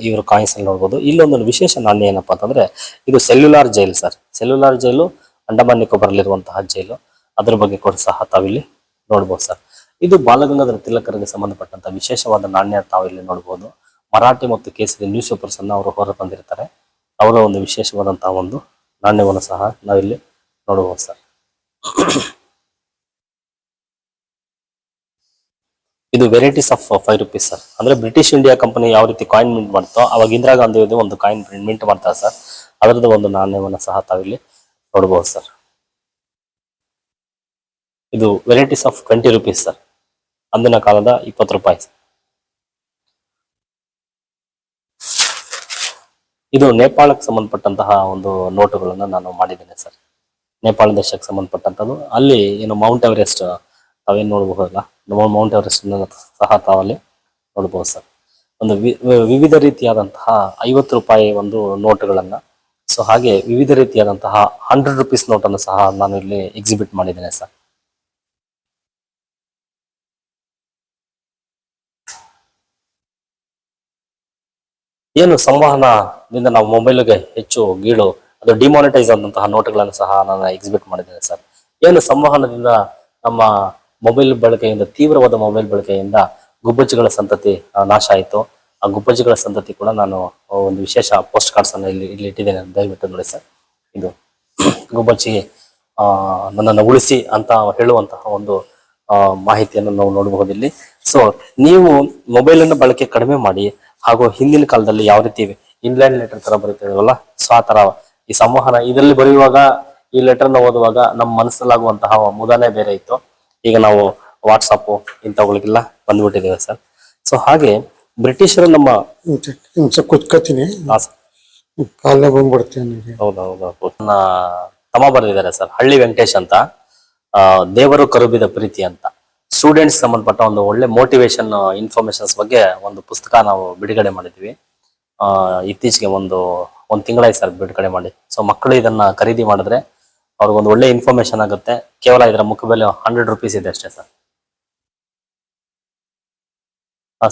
ಇವರ ಕಾಯಿನ್ಸ್ ಅಲ್ಲಿ ನೋಡಬಹುದು. ಇಲ್ಲೊಂದು ವಿಶೇಷ ನಾಣ್ಯ ಏನಪ್ಪಾ ಅಂತಂದ್ರೆ, ಇದು ಸೆಲ್ಯುಲಾರ್ ಜೈಲ್ ಸರ್. ಸೆಲ್ಯುಲಾರ್ ಜೈಲು ಅಂಡಮಾನ್ ನಿಕೋಬಾರ್ಲಿರುವಂತಹ ಜೈಲು, ಅದ್ರ ಬಗ್ಗೆ ಕೂಡ ಸಹ ತಾವಿಲ್ಲಿ ನೋಡಬಹುದು ಸರ್. ಇದು ಬಾಲಗಂಗಾಧರ ತಿಲಕರಿಗೆ ಸಂಬಂಧಪಟ್ಟಂತ ವಿಶೇಷವಾದ ನಾಣ್ಯ ತಾವಿಲ್ಲಿ ನೋಡಬಹುದು. ಮರಾಠಿ ಮತ್ತು ಕೇಸರಿ ನ್ಯೂಸ್ ಪೇಪರ್ಸ್ ಅನ್ನ ಅವರು ಹೊರ ತಂದಿರ್ತಾರೆ. ಅವರ ಒಂದು ವಿಶೇಷವಾದಂತಹ ಒಂದು ನಾಣ್ಯವನ್ನು ಸಹ ನಾವಿಲ್ಲಿ ನೋಡಬಹುದು ಸರ್. ಇದು ವೆರೈಟೀಸ್ ಆಫ್ 5 rupees ಸರ್. ಅಂದ್ರೆ ಬ್ರಿಟಿಷ್ ಇಂಡಿಯಾ ಕಂಪನಿ ಯಾವ ರೀತಿ ಕಾಯಿನ್ ಮಿಂಟ್ ಮಾಡ್ತೋ, ಅವಾಗ ಇಂದಿರಾ ಗಾಂಧಿ ಒಂದು ಕಾಯಿನ್ ಮಿಂಟ್ ಮಾಡ್ತಾರೆ ಸರ್. ಅದರದ್ದು ಒಂದು ನಾಣ್ಯವನ್ನು ಸಹ ತಾವಿಲ್ಲಿ ನೋಡಬಹುದು ಸರ್. ಇದು ವೆರೈಟೀಸ್ ಆಫ್ 20 rupees ಸರ್, ಅಂದಿನ ಕಾಲದ 20 ರೂಪಾಯಿ. ಇದು ನೇಪಾಳಕ್ಕೆ ಸಂಬಂಧಪಟ್ಟಂತಹ ಒಂದು ನೋಟುಗಳನ್ನ ನಾನು ಮಾಡಿದ್ದೇನೆ ಸರ್. ನೇಪಾಳ ದೇಶಕ್ಕೆ ಸಂಬಂಧಪಟ್ಟಂತದ್ದು. ಅಲ್ಲಿ ಏನು ಮೌಂಟ್ ಎವರೆಸ್ಟ್ ತಾವೇನು ನೋಡಬಹುದಲ್ಲ, ಮೌಂಟ್ ಎವರೆಸ್ಟ್ ಸಹ ತಾವಲ್ಲಿ ನೋಡಬಹುದು ಸರ್. ಒಂದು ವಿವಿಧ ರೀತಿಯಾದಂತಹ 50 ರೂಪಾಯಿ ಒಂದು ನೋಟುಗಳನ್ನ, ಸೊ ಹಾಗೆ ವಿವಿಧ ರೀತಿಯಾದಂತಹ 100 ರುಪೀಸ್ ನೋಟನ್ನು ಸಹ ನಾನು ಇಲ್ಲಿ ಎಕ್ಸಿಬಿಟ್ ಮಾಡಿದ್ದೇನೆ ಸರ್. ಏನು ಸಂವಹನದಿಂದ ನಾವು ಮೊಬೈಲ್ಗೆ ಹೆಚ್ಚು ಗೀಳು, ಅದು ಡಿಮಾನಿಟೈಸ್ ಆದಂತಹ ನೋಟುಗಳನ್ನು ಸಹ ನಾನು ಎಕ್ಸಿಬಿಟ್ ಮಾಡಿದ್ದೇನೆ ಸರ್. ಏನು ಸಂವಹನದಿಂದ ನಮ್ಮ ಮೊಬೈಲ್ ಬಳಕೆಯಿಂದ, ತೀವ್ರವಾದ ಮೊಬೈಲ್ ಬಳಕೆಯಿಂದ ಗುಬ್ಬಚ್ಚಿಗಳ ಸಂತತಿ ನಾಶ ಆಯಿತು. ಆ ಗುಬ್ಬಚ್ಚಿಗಳ ಸಂತತಿ ಕೂಡ ನಾನು ಒಂದು ವಿಶೇಷ ಪೋಸ್ಟ್ ಕಾರ್ಡ್ಸ್ ಅನ್ನು ಇಲ್ಲಿ ಇಟ್ಟಿದ್ದೇನೆ, ದಯವಿಟ್ಟು ನೋಡಿ ಸರ್. ಇದು ಗುಬ್ಬಚ್ಚಿ ನನ್ನನ್ನು ಉಳಿಸಿ ಅಂತ ಹೇಳುವಂತಹ ಒಂದು ಮಾಹಿತಿಯನ್ನು ನಾವು ನೋಡಬಹುದು ಇಲ್ಲಿ. ಸೊ ನೀವು ಮೊಬೈಲ್ ಅನ್ನು ಬಳಕೆ ಕಡಿಮೆ ಮಾಡಿ, ಹಾಗೂ ಹಿಂದಿನ ಕಾಲದಲ್ಲಿ ಯಾವ ರೀತಿ ಇನ್ಲ್ಯಾಂಡ್ ಲೆಟರ್ ತರ ಬರೀತಿರಲ್ಲ, ಸೊ ಆ ತರ ಈ ಸಂವಹನ ಇದರಲ್ಲಿ ಬರೆಯುವಾಗ, ಈ ಲೆಟರ್ ನ ಓದುವಾಗ ನಮ್ಮ ಮನಸ್ಸಲ್ಲಾಗುವಂತಹ ಮುದಾನೇ ಬೇರೆ ಇತ್ತು. ಈಗ ನಾವು ವಾಟ್ಸಪ್ ಇಂಥವುಗಳಿಗೆಲ್ಲ ಬಂದ್ಬಿಟ್ಟಿದ್ದೇವೆ ಸರ್. ಸೊ ಹಾಗೆ ಬ್ರಿಟಿಷರು ನಮ್ಮ ಕುತ್ಕೋತೀನಿ, ಕಾಲ ಬಂದ್ಬಿಡ್ತೇನೆ. ಹೌದೌದು, ನನ್ನ ತಮ್ಮ ಬರೆದಿದ್ದಾರೆ ಸರ್, ಹಳ್ಳಿ ವೆಂಕಟೇಶ್ ಅಂತ. ದೇವರು ಕರುಬಿದ ಪ್ರೀತಿ ಅಂತ ಸ್ಟೂಡೆಂಟ್ಸ್ ಸಂಬಂಧಪಟ್ಟ ಒಂದು ಒಳ್ಳೆ ಮೋಟಿವೇಶನ್ ಇನ್ಫಾರ್ಮೇಶನ್ಸ್ ಬಗ್ಗೆ ಒಂದು ಪುಸ್ತಕ ನಾವು ಬಿಡುಗಡೆ ಮಾಡಿದ್ವಿ. ಇತ್ತೀಚೆಗೆ ಒಂದು ತಿಂಗಳಾಯ್ತು ಸರ್ ಬಿಡುಗಡೆ ಮಾಡಿ. ಸೊ ಮಕ್ಕಳು ಇದನ್ನ ಖರೀದಿ ಮಾಡಿದ್ರೆ ಅವ್ರಿಗೊಂದು ಒಳ್ಳೆ ಇನ್ಫಾರ್ಮೇಶನ್ ಆಗುತ್ತೆ. ಕೇವಲ ಇದರ ಮುಖಬೆಲೆ 100 ರುಪೀಸ್ ಇದೆ ಅಷ್ಟೇ ಸರ್.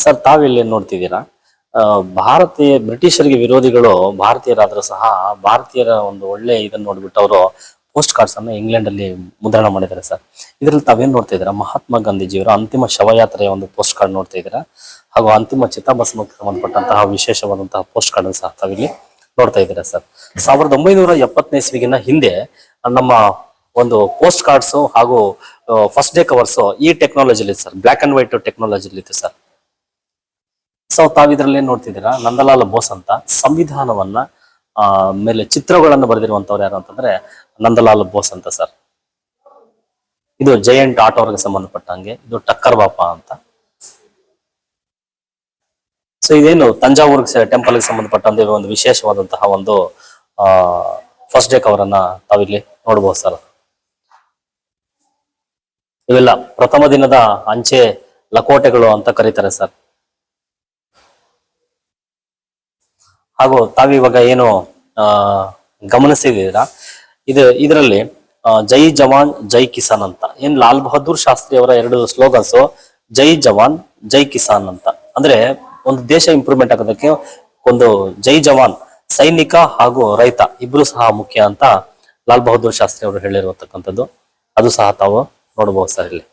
ಸರ್ ತಾವಿಲ್ಲಿ ನೋಡ್ತಿದ್ದೀರಾ, ಬ್ರಿಟಿಷರಿಗೆ ವಿರೋಧಿಗಳು ಭಾರತೀಯರಾದ್ರೂ ಸಹ ಭಾರತೀಯರ ಒಂದು ಒಳ್ಳೆ ಇದನ್ನ ನೋಡ್ಬಿಟ್ಟು ಅವರು ಪೋಸ್ಟ್ ಕಾರ್ಡ್ಸ್ ಅನ್ನು ಇಂಗ್ಲೆಂಡ್ ಅಲ್ಲಿ ಮುದ್ರಣ ಮಾಡಿದ್ದಾರೆ ಸರ್. ಇದರಲ್ಲಿ ತಾವೇನ್ ನೋಡ್ತಾ ಇದ್ದೀರಾ, ಮಹಾತ್ಮ ಗಾಂಧೀಜಿಯವರ ಅಂತಿಮ ಶವಯಾತ್ರೆಯ ಒಂದು ಪೋಸ್ಟ್ ಕಾರ್ಡ್ ನೋಡ್ತಾ ಇದ್ದೀರಾ, ಹಾಗೂ ಅಂತಿಮ ಚಿತಾಭಸ್ಮಕ್ಕೆ ಸಂಬಂಧಪಟ್ಟಂತಹ ವಿಶೇಷವಾದಂತಹ ಪೋಸ್ಟ್ ಕಾರ್ಡ್ ಸಹ ತಾವಿಲ್ಲಿ ನೋಡ್ತಾ ಇದ್ದೀರಾ ಸರ್. 1970ನೇ ಇಸ್ವಿಗಿನ ಹಿಂದೆ ನಮ್ಮ ಒಂದು ಪೋಸ್ಟ್ ಕಾರ್ಡ್ಸ್ ಹಾಗೂ ಫಸ್ಟ್ ಡೇ ಕವರ್ಸ್ ಈ ಟೆಕ್ನಾಲಜಿಲಿ ಸರ್, ಬ್ಲಾಕ್ ಅಂಡ್ ವೈಟ್ ಟೆಕ್ನಾಲಜಿಲಿ ಇತ್ತು ಸರ್. ಸೊ ತಾವಿದ್ರಲ್ಲಿ ಏನ್ ನೋಡ್ತಿದ್ದೀರಾ, ನಂದಲಾಲ್ ಬೋಸ್ ಅಂತ ಸಂವಿಧಾನವನ್ನ ಮೇಲೆ ಚಿತ್ರಗಳನ್ನು ಬರೆದಿರುವಂತವ್ರು ಯಾರು ಅಂತಂದ್ರೆ ನಂದಲಾಲ್ ಬೋಸ್ ಅಂತ ಸರ್. ಇದು ಜಯಂಟ್ ಆಟೋರ್ಗೆ ಸಂಬಂಧಪಟ್ಟಂಗೆ, ಇದು ಟಕ್ಕರ್ ಬಾಪ ಅಂತ. ಸೊ ಇದೇನು ತಂಜಾವೂರ್ ಟೆಂಪಲ್ಗೆ ಸಂಬಂಧಪಟ್ಟಂತೆ ಒಂದು ವಿಶೇಷವಾದಂತಹ ಒಂದು ಫಸ್ಟ್ ಡೇ ಕವರ್ ಅನ್ನ ತಾವಿಲ್ಲಿ ನೋಡ್ಬೋದು ಸರ್. ಇವೆಲ್ಲ ಪ್ರಥಮ ದಿನದ ಅಂಚೆ ಲಕೋಟೆಗಳು ಅಂತ ಕರೀತಾರೆ ಸರ್. ಹಾಗೂ ತಾವಿವಾಗ ಏನು ಗಮನಿಸಿದೀರಾ, ಇದರಲ್ಲಿ ಜೈ ಜವಾನ್ ಜೈ ಕಿಸಾನ್ ಅಂತ, ಏನ್ ಲಾಲ್ ಬಹದ್ದೂರ್ ಶಾಸ್ತ್ರಿ ಅವರ 2 ಸ್ಲೋಗನ್ಸ್, ಜೈ ಜವಾನ್ ಜೈ ಕಿಸಾನ್ ಅಂತ. ಅಂದ್ರೆ ಒಂದು ದೇಶ ಇಂಪ್ರೂವ್ಮೆಂಟ್ ಆಗೋದಕ್ಕೆ ಒಂದು ಜೈ ಜವಾನ್, ಸೈನಿಕ ಹಾಗೂ ರೈತ ಇಬ್ರು ಸಹ ಮುಖ್ಯ ಅಂತ ಲಾಲ್ ಬಹದ್ದೂರ್ ಶಾಸ್ತ್ರಿ ಅವರು ಹೇಳಿರುವಂತಕ್ಕಂಥದ್ದು. ಅದು ಸಹ ತಾವು ನೋಡಬಹುದು ಸರ್. ಇಲ್ಲಿ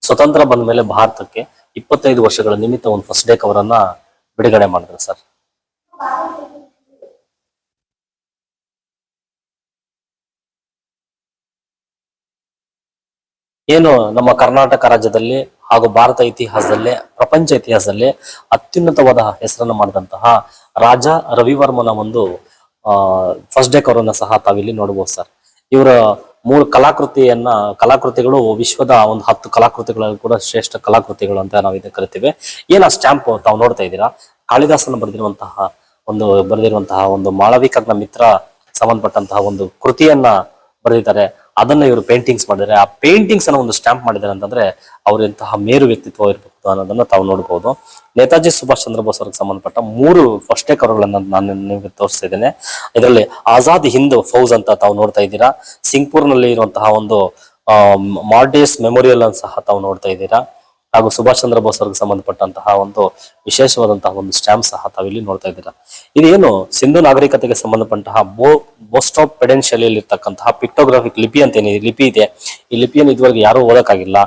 ಸ್ವತಂತ್ರ ಬಂದ ಮೇಲೆ ಭಾರತಕ್ಕೆ 25 ವರ್ಷಗಳ ನಿಮಿತ್ತ ಒಂದು ಫಸ್ಟ್ ಡೇ ಕವರ್ ಅನ್ನ ಬಿಡುಗಡೆ ಮಾಡಿದ್ರು ಸರ್. ಏನು ನಮ್ಮ ಕರ್ನಾಟಕ ರಾಜ್ಯದಲ್ಲಿ ಹಾಗೂ ಭಾರತ ಇತಿಹಾಸದಲ್ಲೇ, ಪ್ರಪಂಚ ಇತಿಹಾಸದಲ್ಲೇ ಅತ್ಯುನ್ನತವಾದ ಹೆಸರನ್ನು ಮಾಡಿದಂತಹ ರಾಜ ರವಿವರ್ಮನ ಒಂದು ಫಸ್ಟ್ ಡೇ ಕವರ್ ಸಹ ತಾವಿಲ್ಲಿ ನೋಡಬಹುದು ಸರ್. ಇವರ ಮೂಲ ಕಲಾಕೃತಿಗಳು ವಿಶ್ವದ ಒಂದು 10 ಕಲಾಕೃತಿಗಳಲ್ಲಿ ಕೂಡ ಶ್ರೇಷ್ಠ ಕಲಾಕೃತಿಗಳು ಅಂತ ನಾವು ಇದನ್ನ ಕರಿತೀವಿ. ಏನ ಸ್ಟ್ಯಾಂಪ್ ತಾವು ನೋಡ್ತಾ ಇದ್ದೀರಾ, ಕಾಳಿದಾಸನ ಬರೆದಿರುವಂತಹ ಒಂದು ಮಾಳವಿಕಗ್ನ ಮಿತ್ರ ಸಂಬಂಧಪಟ್ಟಂತಹ ಒಂದು ಕೃತಿಯನ್ನ ಬರೆದಿದ್ದಾರೆ. ಅದನ್ನ ಇವರು ಪೇಂಟಿಂಗ್ಸ್ ಮಾಡಿದ್ದಾರೆ. ಆ ಪೇಂಟಿಂಗ್ಸ್ ಅನ್ನ ಒಂದು ಸ್ಟ್ಯಾಂಪ್ ಮಾಡಿದ್ದಾರೆ ಅಂತಂದ್ರೆ ಅವ್ರ ಎಂತಹ ಮೇರು ವ್ಯಕ್ತಿತ್ವ ಇರಬಹುದು ಅನ್ನೋದನ್ನ ತಾವು ನೋಡಬಹುದು. ನೇತಾಜಿ ಸುಭಾಷ್ ಚಂದ್ರ ಬೋಸ್ ಅವ್ರಿಗೆ ಸಂಬಂಧಪಟ್ಟ 3 ಫಸ್ಟ್ ಡೇ ಕವರ್ಗಳನ್ನ ನಾನು ನಿಮಗೆ ತೋರಿಸ್ತಾ ಇದ್ದೇನೆ. ಇದರಲ್ಲಿ ಆಜಾದ್ ಹಿಂದ್ ಫೌಜ್ ಅಂತ ತಾವು ನೋಡ್ತಾ ಇದ್ದೀರಾ. ಸಿಂಗ್ಪುರ್ ನಲ್ಲಿ ಇರುವಂತಹ ಒಂದು ಮಾರ್ಡೇಸ್ ಮೆಮೋರಿಯಲ್ ಅನ್ನು ಸಹ ತಾವು ನೋಡ್ತಾ ಇದ್ದೀರಾ. ಹಾಗೂ ಸುಭಾಷ್ ಚಂದ್ರ ಬೋಸ್ ಅವ್ರಿಗೆ ಸಂಬಂಧಪಟ್ಟಂತಹ ಒಂದು ವಿಶೇಷವಾದಂತಹ ಒಂದು ಸ್ಟ್ಯಾಂಪ್ ಸಹ ತಾವಿಲ್ಲಿ ನೋಡ್ತಾ ಇದ್ದೀರಾ. ಇದೇನು ಸಿಂಧು ನಾಗರಿಕತೆಗೆ ಸಂಬಂಧಪಟ್ಟಂತಹ ಬೋಸ್ಟಾಪ್ ಪೆಡೆನ್ ಶೈಲಿಯಲ್ಲಿ ಇರ್ತಕ್ಕಂತಹ ಪಿಕ್ಟೋಗ್ರಾಫಿಕ್ ಲಿಪಿ ಅಂತ ಲಿಪಿ ಇದೆ. ಈ ಲಿಪಿಯನ್ನು ಇದುವರೆಗೆ ಯಾರು ಓದಕ್ಕಾಗಿಲ್ಲ.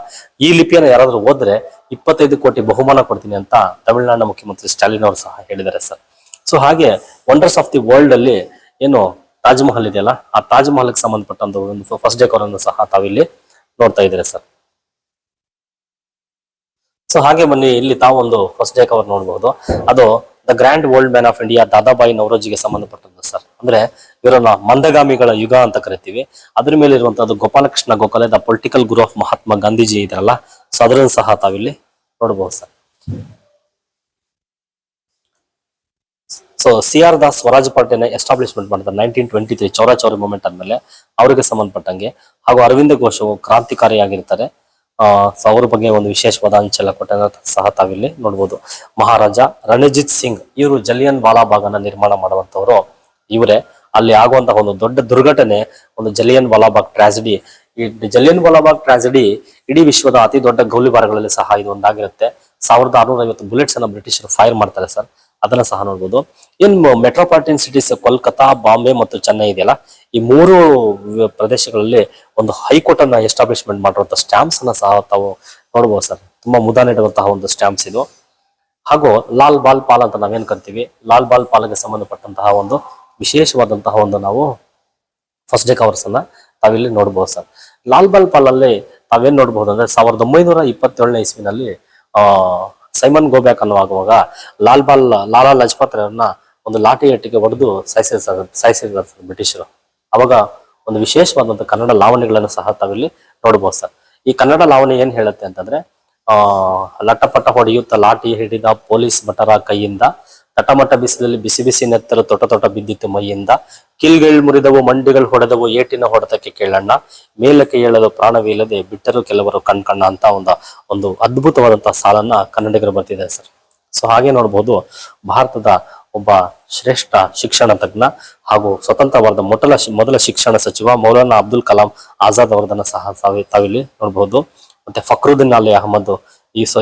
ಈ ಲಿಪಿಯನ್ನು ಯಾರಾದ್ರೂ ಓದ್ರೆ 25 ಕೋಟಿ ಬಹುಮಾನ ಕೊಡ್ತೀನಿ ಅಂತ ತಮಿಳುನಾಡಿನ ಮುಖ್ಯಮಂತ್ರಿ ಸ್ಟಾಲಿನ್ ಅವರು ಸಹ ಹೇಳಿದ್ದಾರೆ ಸರ್. ಸೊ ಹಾಗೆ ವಂಡರ್ಸ್ ಆಫ್ ದಿ ವರ್ಲ್ಡ್ ಅಲ್ಲಿ ಏನು ತಾಜ್ ಮಹಲ್ ಇದೆಯಲ್ಲ, ಆ ತಾಜ್ ಮಹಲ್ಗೆ ಸಂಬಂಧಪಟ್ಟಂತ ಒಂದು ಫಸ್ಟ್ ಡೇ ಕವರ್ ಅನ್ನು ಸಹ ತಾವಿಲ್ಲಿ ನೋಡ್ತಾ ಇದ್ದೀರಾ ಸರ್. ಸೊ ಹಾಗೆ ಬನ್ನಿ, ಇಲ್ಲಿ ತಾವು ಒಂದು ಫಸ್ಟ್ ಡೇ ಕವರ್ ನೋಡಬಹುದು. ಅದು the grand old man of India Dadabhai ನವರೋಜಿಗೆ ಸಂಬಂಧಪಟ್ಟದ್ದು ಸರ್. ಅಂದ್ರೆ ಇವರನ್ನ ಮಂದಗಾಮಿಗಳ ಯುಗ ಅಂತ ಕರಿತೀವಿ. ಅದ್ರ ಮೇಲೆ ಇರುವಂತದ್ದು Gopalkrishna Gokhale the political guru of Mahatma Gandhiji ಇದಾರಲ್ಲ, ಸೊ ಅದನ್ನು ಸಹ ತಾವಿಲ್ಲಿ ನೋಡಬಹುದು sir. So CR Das Swaraj ಪಾರ್ಟಿನ ಎಸ್ಟಾಬ್ಲಿಷ್ಮೆಂಟ್ ಮಾಡ್ತಾರೆ 1923 ಚೌರಾಚೌರಿ ಮೂವ್ಮೆಂಟ್ ಆದ್ಮೇಲೆ ಅವರಿಗೆ ಸಂಬಂಧಪಟ್ಟಂಗೆ. ಹಾಗೂ ಅರವಿಂದ ಘೋಷವು ಕ್ರಾಂತಿಕಾರಿಯಾಗಿರ್ತಾರೆ. ಸೊ ಅವ್ರ ಬಗ್ಗೆ ಒಂದು ವಿಶೇಷವಾದ ಅಂಚೆಲಕೋಟೆನ ಸಹ ತಾವಿಲ್ಲಿ ನೋಡ್ಬೋದು. ಮಹಾರಾಜ ರಣಜಿತ್ ಸಿಂಗ್ ಇವರು ಜಲಿಯನ್ ವಾಲಾಬಾಗನ್ನ ನಿರ್ಮಾಣ ಮಾಡುವಂತವರು ಇವರೇ. ಅಲ್ಲಿ ಆಗುವಂತಹ ಒಂದು ದೊಡ್ಡ ದುರ್ಘಟನೆ ಒಂದು ಜಲಿಯನ್ ವಾಲಾಬಾಗ್ ಟ್ರಾಜಿಡಿ. ಈ ಜಲಿಯನ್ ವಾಲಾಬಾಗ್ ಟ್ರಾಜಿಡಿ ಇಡೀ ವಿಶ್ವದ ಅತಿ ದೊಡ್ಡ ಗೋಲಿಬಾರ್ಗಳಲ್ಲಿ ಸಹ ಇದು ಒಂದಾಗಿರುತ್ತೆ. 1650 ಬುಲೆಟ್ಸ್ ಅನ್ನ ಬ್ರಿಟಿಷರು ಫೈರ್ ಮಾಡ್ತಾರೆ ಸರ್, ಅದನ್ನ ಸಹ ನೋಡ್ಬೋದು. ಇನ್ನು ಮೆಟ್ರೋಪಾಲಿಟನ್ ಸಿಟೀಸ್ ಕೋಲ್ಕತಾ, ಬಾಂಬೆ ಮತ್ತು ಚೆನ್ನೈ ಇದೆಯಲ್ಲ, ಈ ಮೂರು ಪ್ರದೇಶಗಳಲ್ಲಿ ಒಂದು ಹೈಕೋರ್ಟ್ ಅನ್ನ ಎಸ್ಟಾಬ್ಲಿಷ್ಮೆಂಟ್ ಮಾಡಿರುವಂತಹ ಸ್ಟ್ಯಾಂಪ್ಸ್ ಅನ್ನ ಸಹ ತಾವು ನೋಡ್ಬೋದು ಸರ್. ತುಂಬಾ ಮುದ ನೀಡುವಂತಹ ಒಂದು ಸ್ಟ್ಯಾಂಪ್ಸ್ ಇದು. ಹಾಗೂ ಲಾಲ್ ಬಾಲ್ ಪಾಲ್ ಅಂತ ನಾವೇನ್ ಕರಿತೀವಿ, ಲಾಲ್ ಬಾಲ್ ಪಾಲ್ಗೆ ಸಂಬಂಧಪಟ್ಟಂತಹ ಒಂದು ವಿಶೇಷವಾದಂತಹ ಒಂದು ನಾವು ಫಸ್ಟ್ ಡೇ ಕವರ್ಸ್ ಅನ್ನ ತಾವಿಲ್ಲಿ ನೋಡ್ಬೋದು ಸರ್. ಲಾಲ್ ಬಾಲ್ ಪಾಲ್ ಅಲ್ಲಿ ತಾವೇನ್ ನೋಡ್ಬೋದು ಅಂದ್ರೆ 1927ನೇ ಇಸ್ವಿನಲ್ಲಿ ಸೈಮನ್ ಗೋಬ್ಯಾಕ್ ಅನ್ನುವಾಗುವಾಗ ಲಾಲಾ ಲಜಪತ್ ರಾಯರನ್ನ ಒಂದು ಲಾಠಿ ಏಟಿಗೆ ಹೊಡೆದು ಸಾಯಿಸಿದ್ದಾರೆ ಬ್ರಿಟಿಷರು. ಅವಾಗ ಒಂದು ವಿಶೇಷವಾದಂತಹ ಕನ್ನಡ ಲಾವಣಿಗಳನ್ನು ಸಹ ತಾವಿಲ್ಲಿ ನೋಡ್ಬೋದು ಸರ್. ಈ ಕನ್ನಡ ಲಾವಣಿ ಏನ್ ಹೇಳುತ್ತೆ ಅಂತಂದ್ರೆ, ಲಟ್ಟಪಟ ಹೊಡೆಯುತ್ತ ಲಾಠಿ ಹಿಡಿದ ಪೊಲೀಸ್ ಭಟರ ಕೈಯಿಂದ, ತಟಮಟ ಬಿಸಿಲಲ್ಲಿ ಬಿಸಿ ಬಿಸಿ ನೆತ್ತರು ತೊಟ ತೊಟ ಬಿದ್ದಿತ್ತು ಮೈಯಿಂದ, ಕಿಲ್ಗಳು ಮುರಿದವು ಮಂಡಿಗಳು ಹೊಡೆದವು ಏಟಿನ ಹೊಡೆತಕ್ಕೆ ಕೇಳಣ್ಣ, ಮೇಲಕ್ಕೆ ಏಳಲು ಪ್ರಾಣವಿಲ್ಲದೆ ಬಿಟ್ಟರು ಕೆಲವರು ಕಣ್ಕಣ್ಣ ಅಂತ ಒಂದು ಅದ್ಭುತವಾದಂತಹ ಸಾಲನ್ನ ಕನ್ನಡಿಗರು ಬರ್ತಿದ್ದಾರೆ ಸರ್. ಸೊ ಹಾಗೆ ನೋಡ್ಬೋದು, ಭಾರತದ ಒಬ್ಬ ಶ್ರೇಷ್ಠ ಶಿಕ್ಷಣ ತಜ್ಞ ಹಾಗೂ ಸ್ವತಂತ್ರವಾದ ಮೊದಲ ಶಿಕ್ಷಣ ಸಚಿವ ಮೌಲಾನಾ ಅಬ್ದುಲ್ ಕಲಾಂ ಆಜಾದ್ ಅವರದನ್ನ ಸಹ ತಾವಿಲ್ಲಿ ನೋಡ್ಬೋದು. ಮತ್ತೆ ಫಕ್ರುದ್ದೀನ್ ಅಲಿ ಅಹಮದ್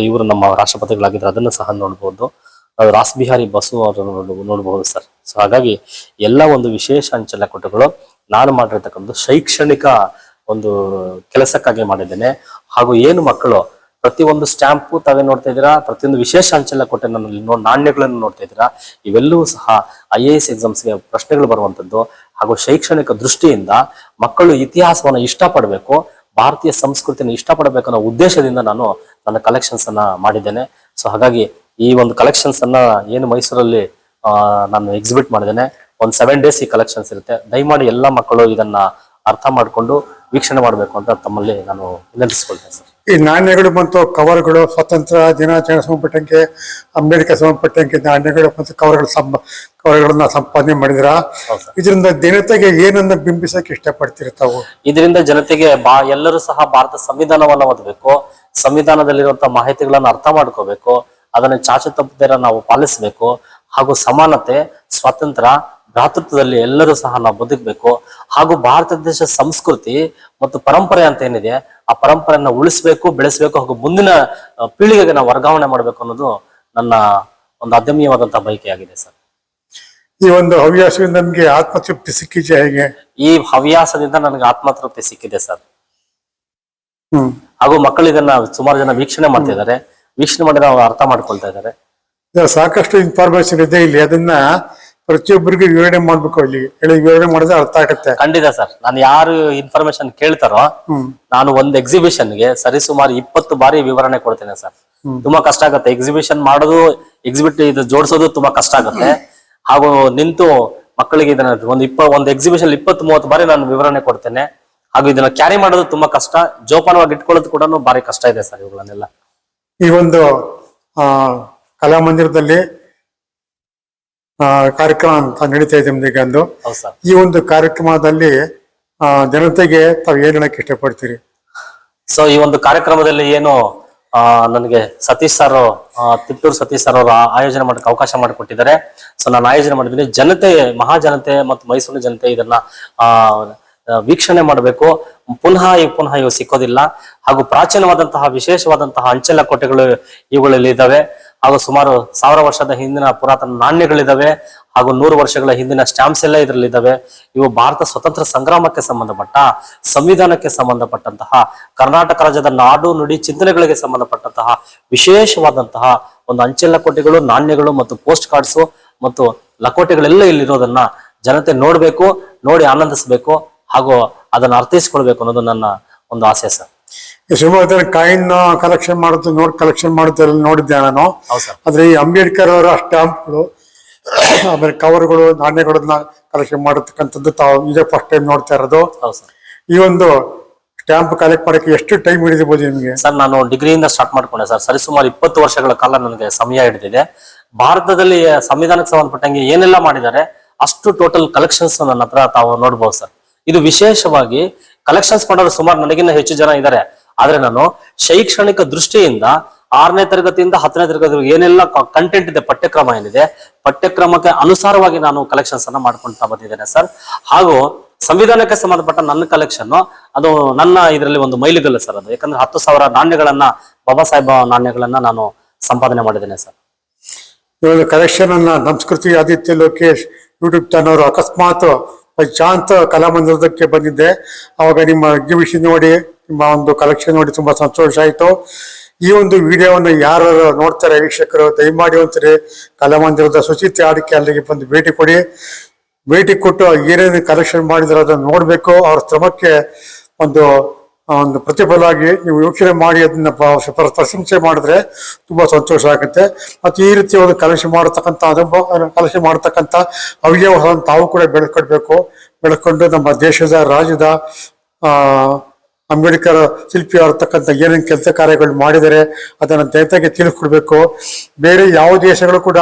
ಇವರು ನಮ್ಮ ರಾಷ್ಟ್ರಪತಿಗಳಾಗಿದ್ರು, ಅದನ್ನು ಸಹ ನೋಡ್ಬೋದು. ರಾಸ್ ಬಿಹಾರಿ ಬಸು ಅವರನ್ನು ನೋಡಬಹುದು ಸರ್. ಸೊ ಹಾಗಾಗಿ ಎಲ್ಲ ಒಂದು ವಿಶೇಷ ಅಂಚೆಲಕೋಟೆಗಳು ನಾನು ಮಾಡಿರ್ತಕ್ಕಂಥ ಶೈಕ್ಷಣಿಕ ಒಂದು ಕೆಲಸಕ್ಕಾಗಿ ಮಾಡಿದ್ದೇನೆ. ಹಾಗೂ ಏನು ಮಕ್ಕಳು ಪ್ರತಿಯೊಂದು ಸ್ಟ್ಯಾಂಪು ತಾವೇ ನೋಡ್ತಾ ಇದ್ದೀರಾ, ಪ್ರತಿಯೊಂದು ವಿಶೇಷ ಅಂಚೆಲಕೋಟೆ ನಾಣ್ಯಗಳನ್ನು ನೋಡ್ತಾ ಇದ್ದೀರಾ. ಇವೆಲ್ಲವೂ ಸಹ IAS ಎಕ್ಸಾಮ್ಸ್ಗೆ ಪ್ರಶ್ನೆಗಳು ಬರುವಂತದ್ದು. ಹಾಗೂ ಶೈಕ್ಷಣಿಕ ದೃಷ್ಟಿಯಿಂದ ಮಕ್ಕಳು ಇತಿಹಾಸವನ್ನ ಇಷ್ಟಪಡಬೇಕು, ಭಾರತೀಯ ಸಂಸ್ಕೃತಿನ ಇಷ್ಟಪಡಬೇಕು ಅನ್ನೋ ಉದ್ದೇಶದಿಂದ ನಾನು ನನ್ನ ಕಲೆಕ್ಷನ್ಸ್ ಅನ್ನ ಮಾಡಿದ್ದೇನೆ. ಸೊ ಹಾಗಾಗಿ ಈ ಒಂದು ಕಲೆಕ್ಷನ್ಸ್ ಅನ್ನ ಏನು ಮೈಸೂರಲ್ಲಿ ನಾನು ಎಕ್ಸಿಬಿಟ್ ಮಾಡಿದ್ದೇನೆ, ಒಂದು 7 days ಈ ಕಲೆಕ್ಷನ್ಸ್ ಇರುತ್ತೆ. ದಯಮಾಡಿ ಎಲ್ಲ ಮಕ್ಕಳು ಇದನ್ನ ಅರ್ಥ ಮಾಡ್ಕೊಂಡು ವೀಕ್ಷಣೆ ಮಾಡಬೇಕು ಅಂತ ತಮ್ಮಲ್ಲಿ ನಾನು ವಿನಂತಿಸ್ಕೊಳ್ತೇನೆ ಸರ್. ಈ ನಾಣ್ಯಗಳು ಮತ್ತು ಕವರ್ಗಳು ಸ್ವತಂತ್ರ ದಿನಾಚರಣೆ ಸಂಬಂಧಪಟ್ಟಂಗೆ, ಅಂಬೇಡ್ಕರ್ ಸಂಬಂಧಪಟ್ಟಂಗೆ ನಾಣ್ಯಗಳು ಮತ್ತು ಕವರ್ಗಳನ್ನ ಸಂಪಾದನೆ ಮಾಡಿದ್ರ, ಇದರಿಂದ ಜನತೆಗೆ ಏನನ್ನ ಬಿಂಬಿಸಕ್ಕೆ ಇಷ್ಟಪಡ್ತೀರಿ ತಾವು? ಇದರಿಂದ ಜನತೆಗೆ ಎಲ್ಲರೂ ಸಹ ಭಾರತ ಸಂವಿಧಾನವನ್ನ ಓದಬೇಕು, ಸಂವಿಧಾನದಲ್ಲಿರುವಂತಹ ಮಾಹಿತಿಗಳನ್ನ ಅರ್ಥ ಮಾಡ್ಕೋಬೇಕು, ಅದನ್ನ ಚಾಚು ತಪ್ಪದೇರ ನಾವು ಪಾಲಿಸಬೇಕು. ಹಾಗೂ ಸಮಾನತೆ, ಸ್ವಾತಂತ್ರ್ಯ, ಭ್ರಾತೃತ್ವದಲ್ಲಿ ಎಲ್ಲರೂ ಸಹ ನಾವು ಬದುಕಬೇಕು. ಹಾಗೂ ಭಾರತ ದೇಶ ಸಂಸ್ಕೃತಿ ಮತ್ತು ಪರಂಪರೆ ಅಂತ ಏನಿದೆ, ಆ ಪರಂಪರೆಯನ್ನ ಉಳಿಸ್ಬೇಕು, ಬೆಳೆಸಬೇಕು, ಹಾಗೂ ಮುಂದಿನ ಪೀಳಿಗೆಗೆ ನಾವು ವರ್ಗಾವಣೆ ಮಾಡಬೇಕು ಅನ್ನೋದು ನನ್ನ ಒಂದು ಅದಮ್ಯವಾದಂತಹ ಬಯಕೆಯಾಗಿದೆ ಸರ್. ಈ ಒಂದು ಹವ್ಯಾಸದಿಂದ ನಮ್ಗೆ ಆತ್ಮತೃಪ್ತಿ ಸಿಕ್ಕಿದೆ ಹೇಗೆ? ಈ ಹವ್ಯಾಸದಿಂದ ನನಗೆ ಆತ್ಮತೃಪ್ತಿ ಸಿಕ್ಕಿದೆ ಸರ್. ಹಾಗೂ ಮಕ್ಕಳು ಇದನ್ನ ಸುಮಾರು ಜನ ವೀಕ್ಷಣೆ ಮಾಡ್ತಾ ಇದ್ದಾರೆ, ವೀಕ್ಷಣೆ ಮಾಡಿ ನಾವು ಅರ್ಥ ಮಾಡ್ಕೊಳ್ತಾ ಇದ್ದಾರೆ. ಸಾಕಷ್ಟು ಇನ್ಫಾರ್ಮೇಶನ್ ಇದೆ ಇಲ್ಲಿ, ಅದನ್ನ ಪ್ರತಿಯೊಬ್ಬರಿಗೂ ವಿವರಣೆ ಮಾಡ್ಬೇಕು. ಇಲ್ಲಿ ವಿವರಣೆ ಮಾಡಿದ್ರೆ ಅರ್ಥ ಆಗುತ್ತೆ. ಖಂಡಿತ ಸರ್. ನಾನು ಯಾರು ಇನ್ಫಾರ್ಮೇಶನ್ ಕೇಳ್ತಾರೋ ನಾನು ಒಂದು ಎಕ್ಸಿಬಿಷನ್ಗೆ ಸರಿಸುಮಾರು 20 ಬಾರಿ ವಿವರಣೆ ಕೊಡ್ತೇನೆ ಸರ್. ತುಂಬಾ ಕಷ್ಟ ಆಗುತ್ತೆ ಎಕ್ಸಿಬಿಷನ್ ಮಾಡೋದು, ಇದು ಜೋಡಿಸೋದು ತುಂಬಾ ಕಷ್ಟ ಆಗುತ್ತೆ. ಹಾಗೂ ನಿಂತು ಮಕ್ಕಳಿಗೆ ಇದನ್ನ ಒಂದು ಎಕ್ಸಿಬಿಷನ್ 20-30 ಬಾರಿ ನಾನು ವಿವರಣೆ ಕೊಡ್ತೇನೆ. ಹಾಗೂ ಇದನ್ನ ಕ್ಯಾರಿ ಮಾಡೋದು ತುಂಬಾ ಕಷ್ಟ, ಜೋಪಾನವಾಗಿ ಇಟ್ಕೊಳ್ಳೋದು ಕೂಡ ಭಾರಿ ಕಷ್ಟ ಇದೆ ಸರ್ ಇವುಗಳನ್ನೆಲ್ಲ. ಈ ಒಂದು ಕಲಾಮಂದಿರದಲ್ಲಿ ಕಾರ್ಯಕ್ರಮ ಅಂತ ನಡೀತಾ ಇದೆ ನಿಮಗೆ ಒಂದು. ಈ ಒಂದು ಕಾರ್ಯಕ್ರಮದಲ್ಲಿ ಜನತೆಗೆ ತಾವು ಏನ್ ಹೇಳಕ್ ಇಷ್ಟಪಡ್ತೀರಿ? ಸೊ ಈ ಒಂದು ಕಾರ್ಯಕ್ರಮದಲ್ಲಿ ಏನು ನನಗೆ ಸತೀಶ್ ಸರ್, ತಿಪ್ಟೂರು ಸತೀಶ್ ಸರ್ ಅವರು ಆಯೋಜನೆ ಮಾಡಕ್ಕೆ ಅವಕಾಶ ಮಾಡಿಕೊಟ್ಟಿದ್ದಾರೆ. ಸೊ ನಾನು ಆಯೋಜನೆ ಮಾಡಿದ್ದೀನಿ. ಜನತೆ, ಮಹಾಜನತೆ ಮತ್ತು ಮೈಸೂರಿನ ಜನತೆ ಇದನ್ನ ವೀಕ್ಷಣೆ ಮಾಡಬೇಕು. ಪುನಃ ಇವು ಸಿಕ್ಕೋದಿಲ್ಲ. ಹಾಗೂ ಪ್ರಾಚೀನವಾದಂತಹ ವಿಶೇಷವಾದಂತಹ ಅಂಚೆಲಕೋಟೆಗಳು ಇವುಗಳಲ್ಲಿ ಇದ್ದಾವೆ. ಹಾಗೂ ಸುಮಾರು 1000 ವರ್ಷದ ಹಿಂದಿನ ಪುರಾತನ ನಾಣ್ಯಗಳಿದಾವೆ. ಹಾಗೂ 100 ವರ್ಷಗಳ ಹಿಂದಿನ ಸ್ಟ್ಯಾಂಪ್ಸ್ ಎಲ್ಲ ಇದರಲ್ಲಿ ಇದಾವೆ. ಇವು ಭಾರತ ಸ್ವತಂತ್ರ ಸಂಗ್ರಾಮಕ್ಕೆ ಸಂಬಂಧಪಟ್ಟ, ಸಂವಿಧಾನಕ್ಕೆ ಸಂಬಂಧಪಟ್ಟಂತಹ, ಕರ್ನಾಟಕ ರಾಜ್ಯದ ನಾಡು ನುಡಿ ಚಿಂತನೆಗಳಿಗೆ ಸಂಬಂಧಪಟ್ಟಂತಹ ವಿಶೇಷವಾದಂತಹ ಒಂದು ಅಂಚೆಲಕೋಟೆಗಳು, ನಾಣ್ಯಗಳು ಮತ್ತು ಪೋಸ್ಟ್ ಕಾರ್ಡ್ಸ್ ಮತ್ತು ಲಕೋಟೆಗಳೆಲ್ಲ ಇಲ್ಲಿರೋದನ್ನ ಜನತೆ ನೋಡ್ಬೇಕು, ನೋಡಿ ಆನಂದಿಸ್ಬೇಕು, ಹಾಗೂ ಅದನ್ನ ಅರ್ಥೈಸ್ಕೊಳ್ಬೇಕು ಅನ್ನೋದು ನನ್ನ ಒಂದು ಆಸೆ ಸರ್. ಸುಮಾರು ಕಾಯಿನ್ ಕಲೆಕ್ಷನ್ ಮಾಡುದು ಕಲೆಕ್ಷನ್ ಮಾಡುದು ನೋಡಿದ್ದೆ ನಾನು. ಆದ್ರೆ ಈ ಅಂಬೇಡ್ಕರ್ ಅವರ ಸ್ಟ್ಯಾಂಪ್ಗಳು ಆಮೇಲೆ ಕವರ್ಗಳು, ನಾಣ್ಯಗಳನ್ನ ಕಲೆಕ್ಷನ್ ಮಾಡತಕ್ಕಂಥದ್ದು ತಾವು ಇದೇ ಫಸ್ಟ್ ಟೈಮ್ ನೋಡ್ತಾ ಇರೋದು. ಈ ಒಂದು ಸ್ಟ್ಯಾಂಪ್ ಕಲೆಕ್ಟ್ ಮಾಡಕ್ಕೆ ಎಷ್ಟು ಟೈಮ್ ಹಿಡಿದಿರ್ಬೋದು ನಿಮಗೆ? ಸರ್ ನಾನು ಡಿಗ್ರಿಯಿಂದ ಸ್ಟಾರ್ಟ್ ಮಾಡ್ಕೊಂಡೆ ಸರ್. ಸರಿಸುಮಾರು 20 ವರ್ಷಗಳ ಕಾಲ ನನಗೆ ಸಮಯ ಹಿಡಿದಿದೆ. ಭಾರತದಲ್ಲಿ ಸಂವಿಧಾನಕ್ಕೆ ಸಂಬಂಧಪಟ್ಟಂಗೆ ಏನೆಲ್ಲ ಮಾಡಿದ್ದಾರೆ ಅಷ್ಟು ಟೋಟಲ್ ಕಲೆಕ್ಷನ್ಸ್ ನನ್ನ ಹತ್ರ ತಾವು ನೋಡ್ಬೋದು ಸರ್. ಇದು ವಿಶೇಷವಾಗಿ ಕಲೆಕ್ಷನ್ಸ್ ಮಾಡೋರು ಸುಮಾರು ನನಗಿನ್ನ ಹೆಚ್ಚು ಜನ ಇದ್ದಾರೆ. ಆದ್ರೆ ನಾನು ಶೈಕ್ಷಣಿಕ ದೃಷ್ಟಿಯಿಂದ 6ನೇ ತರಗತಿಯಿಂದ 10ನೇ ತರಗತಿ ಏನೆಲ್ಲ ಕಂಟೆಂಟ್ ಇದೆ, ಪಠ್ಯಕ್ರಮ ಏನಿದೆ, ಪಠ್ಯಕ್ರಮಕ್ಕೆ ಅನುಸಾರವಾಗಿ ನಾನು ಕಲೆಕ್ಷನ್ಸ್ ಅನ್ನ ಮಾಡ್ಕೊಂತಾ ಬಂದಿದ್ದೇನೆ ಸರ್. ಹಾಗೂ ಸಂವಿಧಾನಕ್ಕೆ ಸಂಬಂಧಪಟ್ಟ ನನ್ನ ಕಲೆಕ್ಷನ್ ಅದು ನನ್ನ ಇದರಲ್ಲಿ ಒಂದು ಮೈಲಿಗಲ್ಲು ಸರ್. ಅದು ಯಾಕಂದ್ರೆ 10,000 ನಾಣ್ಯಗಳನ್ನ, ಬಾಬಾ ಸಾಹೇಬ ನಾಣ್ಯಗಳನ್ನ ನಾನು ಸಂಪಾದನೆ ಮಾಡಿದ್ದೇನೆ ಸರ್. ಇವಾಗ ಕಲೆಕ್ಷನ್ ಅನ್ನ ಸಂಸ್ಕೃತಿ ಆದಿತ್ಯ ಲೋಕೇಶ್ ಯೂಟ್ಯೂಬ್ ಚಾನಲ್ ಅಕಸ್ಮಾತ್ ಬೈ ಚಾನ್ಸ್ ಕಲಾಮಂದಿರದಕ್ಕೆ ಬಂದಿದ್ದೆ. ಅವಾಗ ನಿಮ್ಮ ಎಕ್ಸಿಬಿಷನ್ ನೋಡಿ, ನಿಮ್ಮ ಒಂದು ಕಲೆಕ್ಷನ್ ನೋಡಿ ತುಂಬಾ ಸಂತೋಷ ಆಯ್ತು. ಈ ಒಂದು ವಿಡಿಯೋವನ್ನು ಯಾರು ನೋಡ್ತಾರೆ ವೀಕ್ಷಕರು, ದಯಮಾಡಿ ಒಂದ್ಸರಿ ಕಲಾಮಂದಿರದ ಸುಚಿತ್ರ ಆಡಿಕೆ ಅಲ್ಲಿಗೆ ಬಂದು ಭೇಟಿ ಕೊಡಿ. ಭೇಟಿ ಕೊಟ್ಟು ಏನೇನು ಕಲೆಕ್ಷನ್ ಮಾಡಿದ್ರೆ ಅದನ್ನು ನೋಡ್ಬೇಕು. ಅವ್ರ ಶ್ರಮಕ್ಕೆ ಒಂದು ಒಂದು ಪ್ರತಿಫಲವಾಗಿ ನೀವು ಯೋಚನೆ ಮಾಡಿ ಅದನ್ನ ಪ್ರಶಂಸೆ ಮಾಡಿದ್ರೆ ತುಂಬಾ ಸಂತೋಷ ಆಗುತ್ತೆ. ಮತ್ತೆ ಈ ರೀತಿ ಒಂದು ಕಲೆಕ್ಷನ್ ಮಾಡತಕ್ಕಂಥ ಕಲೆಕ್ಷನ್ ಮಾಡತಕ್ಕಂಥ ಹವ್ಯಾಸವನ್ನು ತಾವು ಕೂಡ ಬೆಳೆಸ್ಕೊಂಡು ನಮ್ಮ ದೇಶದ ರಾಜ್ಯದ ಅಂಬೇಡ್ಕರ್ ಶಿಲ್ಪಿ ಅವರ್ತಕ್ಕಂಥ ಏನೇನು ಕೆಲಸ ಕಾರ್ಯಗಳು ಮಾಡಿದರೆ ಅದನ್ನು ಜನತೆಗೆ ತಿಳಿಸ್ಕೊಡ್ಬೇಕು. ಬೇರೆ ಯಾವ ದೇಶಗಳು ಕೂಡ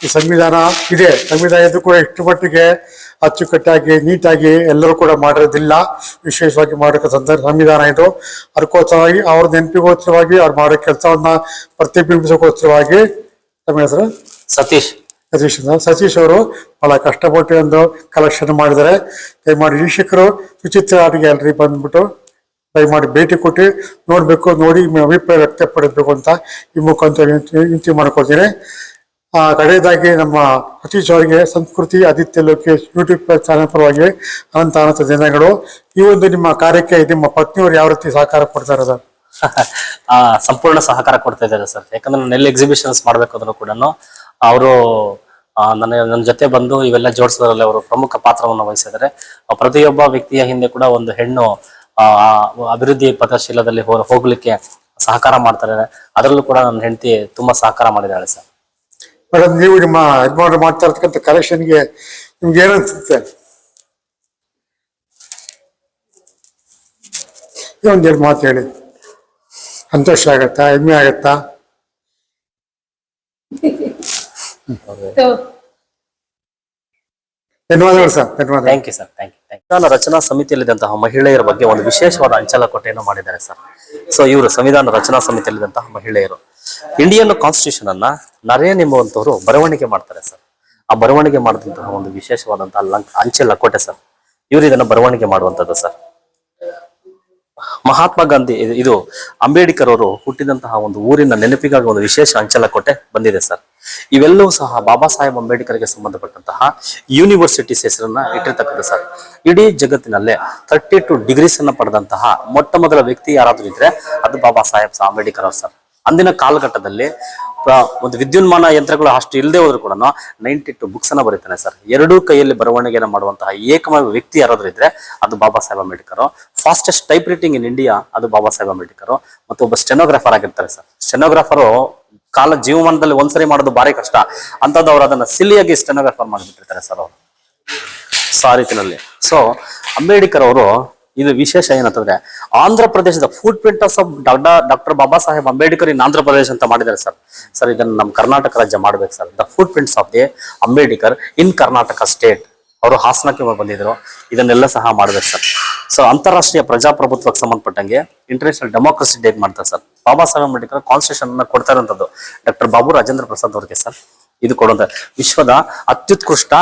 ಈ ಸಂವಿಧಾನ ಇದೆ, ಸಂವಿಧಾನ ಇದು ಕೂಡ ಇಷ್ಟು ಮಟ್ಟಿಗೆ ಅಚ್ಚುಕಟ್ಟಾಗಿ ನೀಟಾಗಿ ಎಲ್ಲರೂ ಕೂಡ ಮಾಡಿರೋದಿಲ್ಲ. ವಿಶೇಷವಾಗಿ ಮಾಡೋ ಸಂವಿಧಾನ ಇದು. ಅದಕ್ಕೋಸ್ಕರವಾಗಿ ಅವ್ರ ನೆನಪಿಗೋಸ್ಕರವಾಗಿ ಅವ್ರು ಮಾಡೋ ಕೆಲಸವನ್ನ ಪ್ರತಿಬಿಂಬಿಸೋಕೋಸ್ಕರವಾಗಿ, ತಮ್ಮ ಹೆಸರು? ಸತೀಶ್ ಅವರು ಬಹಳ ಕಷ್ಟಪಟ್ಟು ಒಂದು ಕಲೆಕ್ಷನ್ ಮಾಡಿದ್ದಾರೆ. ದಯಮಾಡಿ ವೀಕ್ಷಕರು ಸುಚಿತ್ರ ಆಟಿಗೆ ಎಲ್ರಿ ಬಂದ್ಬಿಟ್ಟು ದಯಮಾಡಿ ಭೇಟಿ ಕೊಟ್ಟು ನೋಡ್ಬೇಕು, ನೋಡಿ ನಿಮ್ಮ ಅಭಿಪ್ರಾಯ ವ್ಯಕ್ತಪಡಿಸ್ಬೇಕು ಅಂತ ಈ ಮುಖಾಂತರ ವಿನಂತಿ ಮಾಡ್ಕೊಳ್ತೀನಿ. ಕಡೆಯದಾಗಿ ನಮ್ಮ ಸತೀಶ್ ಅವರಿಗೆ ಸಂಸ್ಕೃತಿ ಆದಿತ್ಯ ಲೋಕೇಶ್ ಯೂಟ್ಯೂಬ್ ಚಾನಲ್ ಪರವಾಗಿ ಅನಂತ ಜನಗಳು. ಈ ಒಂದು ನಿಮ್ಮ ಕಾರ್ಯಕ್ಕೆ ನಿಮ್ಮ ಪತ್ನಿಯವರು ಯಾವ ರೀತಿ ಸಹಕಾರ ಕೊಡ್ತಾರೆ ಸರ್? ಸಂಪೂರ್ಣ ಸಹಕಾರ ಕೊಡ್ತಾ ಇದ್ದಾರೆ ಸರ್. ಯಾಕಂದ್ರೆ ನಾನು ಎಲ್ಲಿ ಎಕ್ಸಿಬಿಷನ್ಸ್ ಮಾಡ್ಬೇಕಾದ್ರೂ ಕೂಡ ಅವರು ನನ್ನ ಜೊತೆ ಬಂದು ಇವೆಲ್ಲ ಜೋಡಿಸೋದ್ರಲ್ಲಿ ಅವರು ಪ್ರಮುಖ ಪಾತ್ರವನ್ನು ವಹಿಸಿದ್ದಾರೆ. ಪ್ರತಿಯೊಬ್ಬ ವ್ಯಕ್ತಿಯ ಹಿಂದೆ ಕೂಡ ಒಂದು ಹೆಣ್ಣು ಅಭಿವೃದ್ಧಿ ಪಥಶೀಲದಲ್ಲಿ ಹೋಗ್ಲಿಕ್ಕೆ ಸಹಕಾರ ಮಾಡ್ತಾರೆ. ಅದರಲ್ಲೂ ಕೂಡ ನನ್ನ ಹೆಂಡತಿ ತುಂಬಾ ಸಹಕಾರ ಮಾಡಿದ್ದಾಳೆ ಸರ್. ಮೇಡಮ್, ನೀವು ನಿಮ್ಮ ಯಜಮಾನರು ಮಾಡ್ತಾ ಇರ್ತಕ್ಕಂಥ ಕಲೆಕ್ಷನ್ಗೆ ನಿಮ್ಗೆ ಏನನ್ಸುತ್ತೆ? ಒಂದೆರಡು ಮಾತು ಹೇಳಿ. ಸಂತೋಷ ಆಗತ್ತಾ, ಹೆಮ್ಮೆ ಆಗತ್ತಾ? ಧನ್ಯವಾದಗಳು ಸರ್. ಧನ್ಯವಾದ. Thank you sir. Thank you. ಸಂವಿಧಾನ ರಚನಾ ಸಮಿತಿಯಲ್ಲಿದ್ದಂತಹ ಮಹಿಳೆಯರ ಬಗ್ಗೆ ಒಂದು ವಿಶೇಷವಾದ ಅಂಚಲಕೋಟೆಯನ್ನು ಮಾಡಿದ್ದಾರೆ ಸರ್. ಸೊ ಇವರು ಸಂವಿಧಾನ ರಚನಾ ಸಮಿತಿಯಲ್ಲಿದ್ದಂತಹ ಮಹಿಳೆಯರು ಇಂಡಿಯನ್ ಕಾನ್ಸ್ಟಿಟ್ಯೂಷನ್ ಅನ್ನ ನರೇನ್ ಎಂಬುವಂತವರು ಬರವಣಿಗೆ ಮಾಡ್ತಾರೆ ಸರ್. ಆ ಬರವಣಿಗೆ ಮಾಡಿದಂತಹ ಒಂದು ವಿಶೇಷವಾದಂತಹ ಅಂಚೆ ಲಕೋಟೆ ಸರ್. ಇವರು ಇದನ್ನ ಬರವಣಿಗೆ ಮಾಡುವಂತದ್ದು ಸರ್. ಮಹಾತ್ಮ ಗಾಂಧಿ, ಇದು ಅಂಬೇಡ್ಕರ್ ಅವರು ಹುಟ್ಟಿದಂತಹ ಒಂದು ಊರಿನ ನೆನಪಿಗಾಗಿ ಒಂದು ವಿಶೇಷ ಅಂಚಲಕೋಟೆ ಬಂದಿದೆ ಸರ್. ಇವೆಲ್ಲವೂ ಸಹ ಬಾಬಾ ಸಾಹೇಬ್ ಅಂಬೇಡ್ಕರ್ಗೆ ಸಂಬಂಧಪಟ್ಟಂತಹ ಯೂನಿವರ್ಸಿಟೀಸ್ ಹೆಸರನ್ನ ಇಟ್ಟಿರ್ತಕ್ಕಂಥ ಸರ್. ಇಡೀ ಜಗತ್ತಿನಲ್ಲೇ 32 ಡಿಗ್ರೀಸ್ ಅನ್ನ ಪಡೆದಂತಹ ಮೊಟ್ಟ ಮೊದಲ ವ್ಯಕ್ತಿ ಯಾರಾದ್ರೂ ಇದ್ರೆ ಅದು ಬಾಬಾ ಸಾಹೇಬ್ ಅಂಬೇಡ್ಕರ್ ಅವರು ಸರ್. ಅಂದಿನ ಕಾಲಘಟ್ಟದಲ್ಲಿ ಒಂದು ವಿದ್ಯುನ್ಮಾನ ಯಂತ್ರಗಳು ಅಷ್ಟು ಇಲ್ಲದೆ ಹೋದ್ರು ಕೂಡ 92 ಬುಕ್ಸ್ ಅನ್ನ ಬರೀತಾನೆ ಸರ್. ಎರಡೂ ಕೈಯಲ್ಲಿ ಬರವಣಿಗೆನ ಮಾಡುವಂತಹ ಏಕಮೇವ ವ್ಯಕ್ತಿ ಯಾರಾದ್ರೂ ಇದ್ರೆ ಅದು Baba Saheb Ambedkar. Fastest type writing in India ಅದು ಬಾಬಾ ಸಾಹೇಬ್ ಅಂಬೇಡ್ಕರ್. ಮತ್ತು ಒಬ್ಬ ಸ್ಟೆನೋಗ್ರಾಫರ್ ಆಗಿರ್ತಾರೆ ಸರ್. ಸ್ಟೆನೋಗ್ರಾಫರು ಜೀವಮಾನದಲ್ಲಿ ಒಂದ್ಸರಿ ಮಾಡೋದು ಭಾರಿ ಕಷ್ಟ ಅಂತದ್ದು ಅವ್ರು ಅದನ್ನ ಸಿಲಿಯಾಗಿ ಸ್ಟೆನೋಗ್ರಾಫರ್ ಮಾಡಿಬಿಟ್ಟಿರ್ತಾರೆ ಸರ್ ಅವರು. ಸೊ ಆ ರೀತಿನಲ್ಲಿ ಅಂಬೇಡ್ಕರ್ ಅವರು ಇದು ವಿಶೇಷ ಏನಂತಂದ್ರೆ ಆಂಧ್ರ ಪ್ರದೇಶದ ಫುಟ್ ಪ್ರಿಂಟ್ಸ್ ಆಫ್ ಡಾಕ್ಟರ್ ಬಾಬಾ ಸಾಹೇಬ್ ಅಂಬೇಡ್ಕರ್ ಇನ್ ಆಂಧ್ರ ಪ್ರದೇಶ ಅಂತ ಮಾಡಿದ್ದಾರೆ ಸರ್. ಸರ್ ಇದನ್ನ ನಮ್ಮ ಕರ್ನಾಟಕ ರಾಜ್ಯ ಮಾಡ್ಬೇಕು sir. The foot prints of the Ambedkar in Karnataka state. ಅವರು ಹಾಸನಕ್ಕೆ ಬಂದಿದ್ರು. ಇದನ್ನೆಲ್ಲ ಸಹ ಮಾಡ್ಬೇಕು ಸರ್. ಸೊ ಅಂತಾರಾಷ್ಟ್ರೀಯ ಪ್ರಜಾಪ್ರಭುತ್ವಕ್ಕೆ ಸಂಬಂಧಪಟ್ಟಂಗೆ ಇಂಟರ್ನ್ಯಾಷನಲ್ ಡೆಮೋಕ್ರಸಿ ಡೇ ಮಾಡ್ತಾರೆ ಸರ್. ಬಾಬಾ ಸಾಹೇಬ್ ಅಂಬೇಡ್ಕರ್ ಕಾನ್ಸ್ಟಿಟ್ಯೂಷನ್ ಅನ್ನ ಕೊಡ್ತಾ ಇರುವಂತದ್ದು ಡಾಕ್ಟರ್ ಬಾಬು ರಾಜೇಂದ್ರ ಪ್ರಸಾದ್ ಅವ್ರಿಗೆ ಸರ್. ಇದು ಕೊಡುವಂತ ವಿಶ್ವದ ಅತ್ಯುತ್ಕೃಷ್ಟ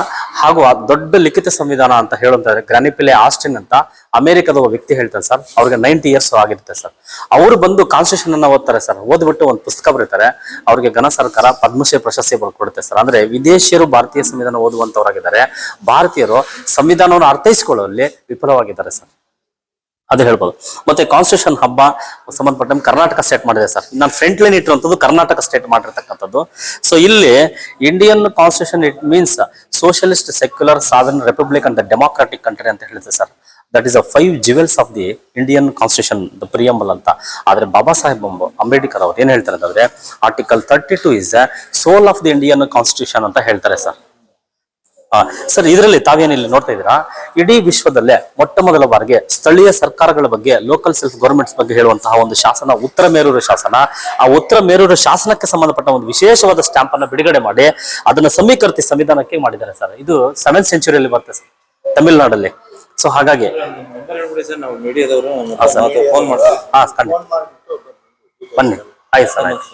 ಹಾಗೂ ದೊಡ್ಡ ಲಿಖಿತ ಸಂವಿಧಾನ ಅಂತ ಹೇಳುವಂತಾರೆ ಗ್ರಾನಿಪಿಲೆ ಆಸ್ಟಿನ್ ಅಂತ ಅಮೆರಿಕದ ಒಬ್ಬ ವ್ಯಕ್ತಿ ಹೇಳ್ತಾರೆ ಸರ್. ಅವ್ರಿಗೆ 90 ಇಯರ್ಸ್ ಆಗಿರುತ್ತೆ ಸರ್. ಅವರು ಬಂದು ಕಾನ್ಸ್ಟಿಟ್ಯೂಷನ್ ಅನ್ನ ಓದ್ತಾರೆ ಸರ್. ಓದ್ಬಿಟ್ಟು ಒಂದು ಪುಸ್ತಕ ಬರೀತಾರೆ. ಅವ್ರಿಗೆ ಘನ ಸರ್ಕಾರ ಪದ್ಮಶ್ರೀ ಪ್ರಶಸ್ತಿ ಕೊಡುತ್ತೆ ಸರ್. ಅಂದ್ರೆ ವಿದೇಶಿಯರು ಭಾರತೀಯ ಸಂವಿಧಾನ ಓದುವಂತವರಾಗಿದ್ದಾರೆ. ಭಾರತೀಯರು ಸಂವಿಧಾನವನ್ನು ಅರ್ಥೈಸಿಕೊಳ್ಳುವಲ್ಲಿ ವಿಫಲವಾಗಿದ್ದಾರೆ ಸರ್, ಅದು ಹೇಳ್ಬೋದು. ಮತ್ತೆ ಕಾನ್ಸ್ಟಿಟ್ಯೂಷನ್ ಹಬ್ಬ ಸಂಬಂಧಪಟ್ಟಂತೆ ಕರ್ನಾಟಕ ಸ್ಟೇಟ್ ಮಾಡಿದೆ ಸರ್. ನಾನು ಫ್ರಂಟ್ ಲೈನ್ ಇಟ್ಟಿರುವಂತದ್ದು ಕರ್ನಾಟಕ ಸ್ಟೇಟ್ ಮಾಡಿರ್ತಕ್ಕಂಥದ್ದು. ಸೊ ಇಲ್ಲಿ Indian constitution it means socialist, secular, sovereign, republic and democratic country ಅಂತ ಹೇಳುತ್ತೆ sir. That is 5 jewels of the Indian constitution, the preamble ಅಂತ. ಆದ್ರೆ ಬಾಬಾ ಸಾಹೇಬ್ ಅಂಬೇಡ್ಕರ್ ಅವ್ರು ಏನ್ ಹೇಳ್ತಾರೆ ಅಂತಂದ್ರೆ article 32 is soul of the Indian constitution ಅಂತ ಹೇಳ್ತಾರೆ ಸರ್. ಸರ್, ಇದರಲ್ಲಿ ತಾವೇನಿಲ್ಲಿ ನೋಡ್ತಾ ಇದ್ದೀರಾ, ಇಡೀ ವಿಶ್ವದಲ್ಲೇ ಮೊಟ್ಟ ಮೊದಲ ಬಾರಿಗೆ ಸ್ಥಳೀಯ ಸರ್ಕಾರಗಳ ಬಗ್ಗೆ, ಲೋಕಲ್ ಸೆಲ್ಫ್ ಗವರ್ಮೆಂಟ್ಸ್ ಬಗ್ಗೆ ಹೇಳುವಂತಹ ಒಂದು ಶಾಸನ ಉತ್ತರ ಮೇರೂರು ಶಾಸನ. ಆ ಉತ್ತರ ಮೇರೂರು ಶಾಸನಕ್ಕೆ ಸಂಬಂಧಪಟ್ಟ ಒಂದು ವಿಶೇಷವಾದ ಸ್ಟಾಂಪ್ ಅನ್ನ ಬಿಡುಗಡೆ ಮಾಡಿ ಅದನ್ನ ಸಮೀಕರಿಸಿ ಸಂವಿಧಾನಕ್ಕೆ ಮಾಡಿದ್ದಾರೆ ಸರ್. ಇದು 7th ಸೆಂಚುರಿಯಲ್ಲಿ ಬರ್ತದೆ ಸರ್, ತಮಿಳುನಾಡಲ್ಲಿ. ಸೊ ಹಾಗಾಗಿ ನಾವು ಮೀಡಿಯಾದವರು ಫೋನ್ ಮಾಡ್ತೀವಿ. ಬನ್ನಿ. ಆಯ್ತು ಸರ್, ಆಯ್ತು.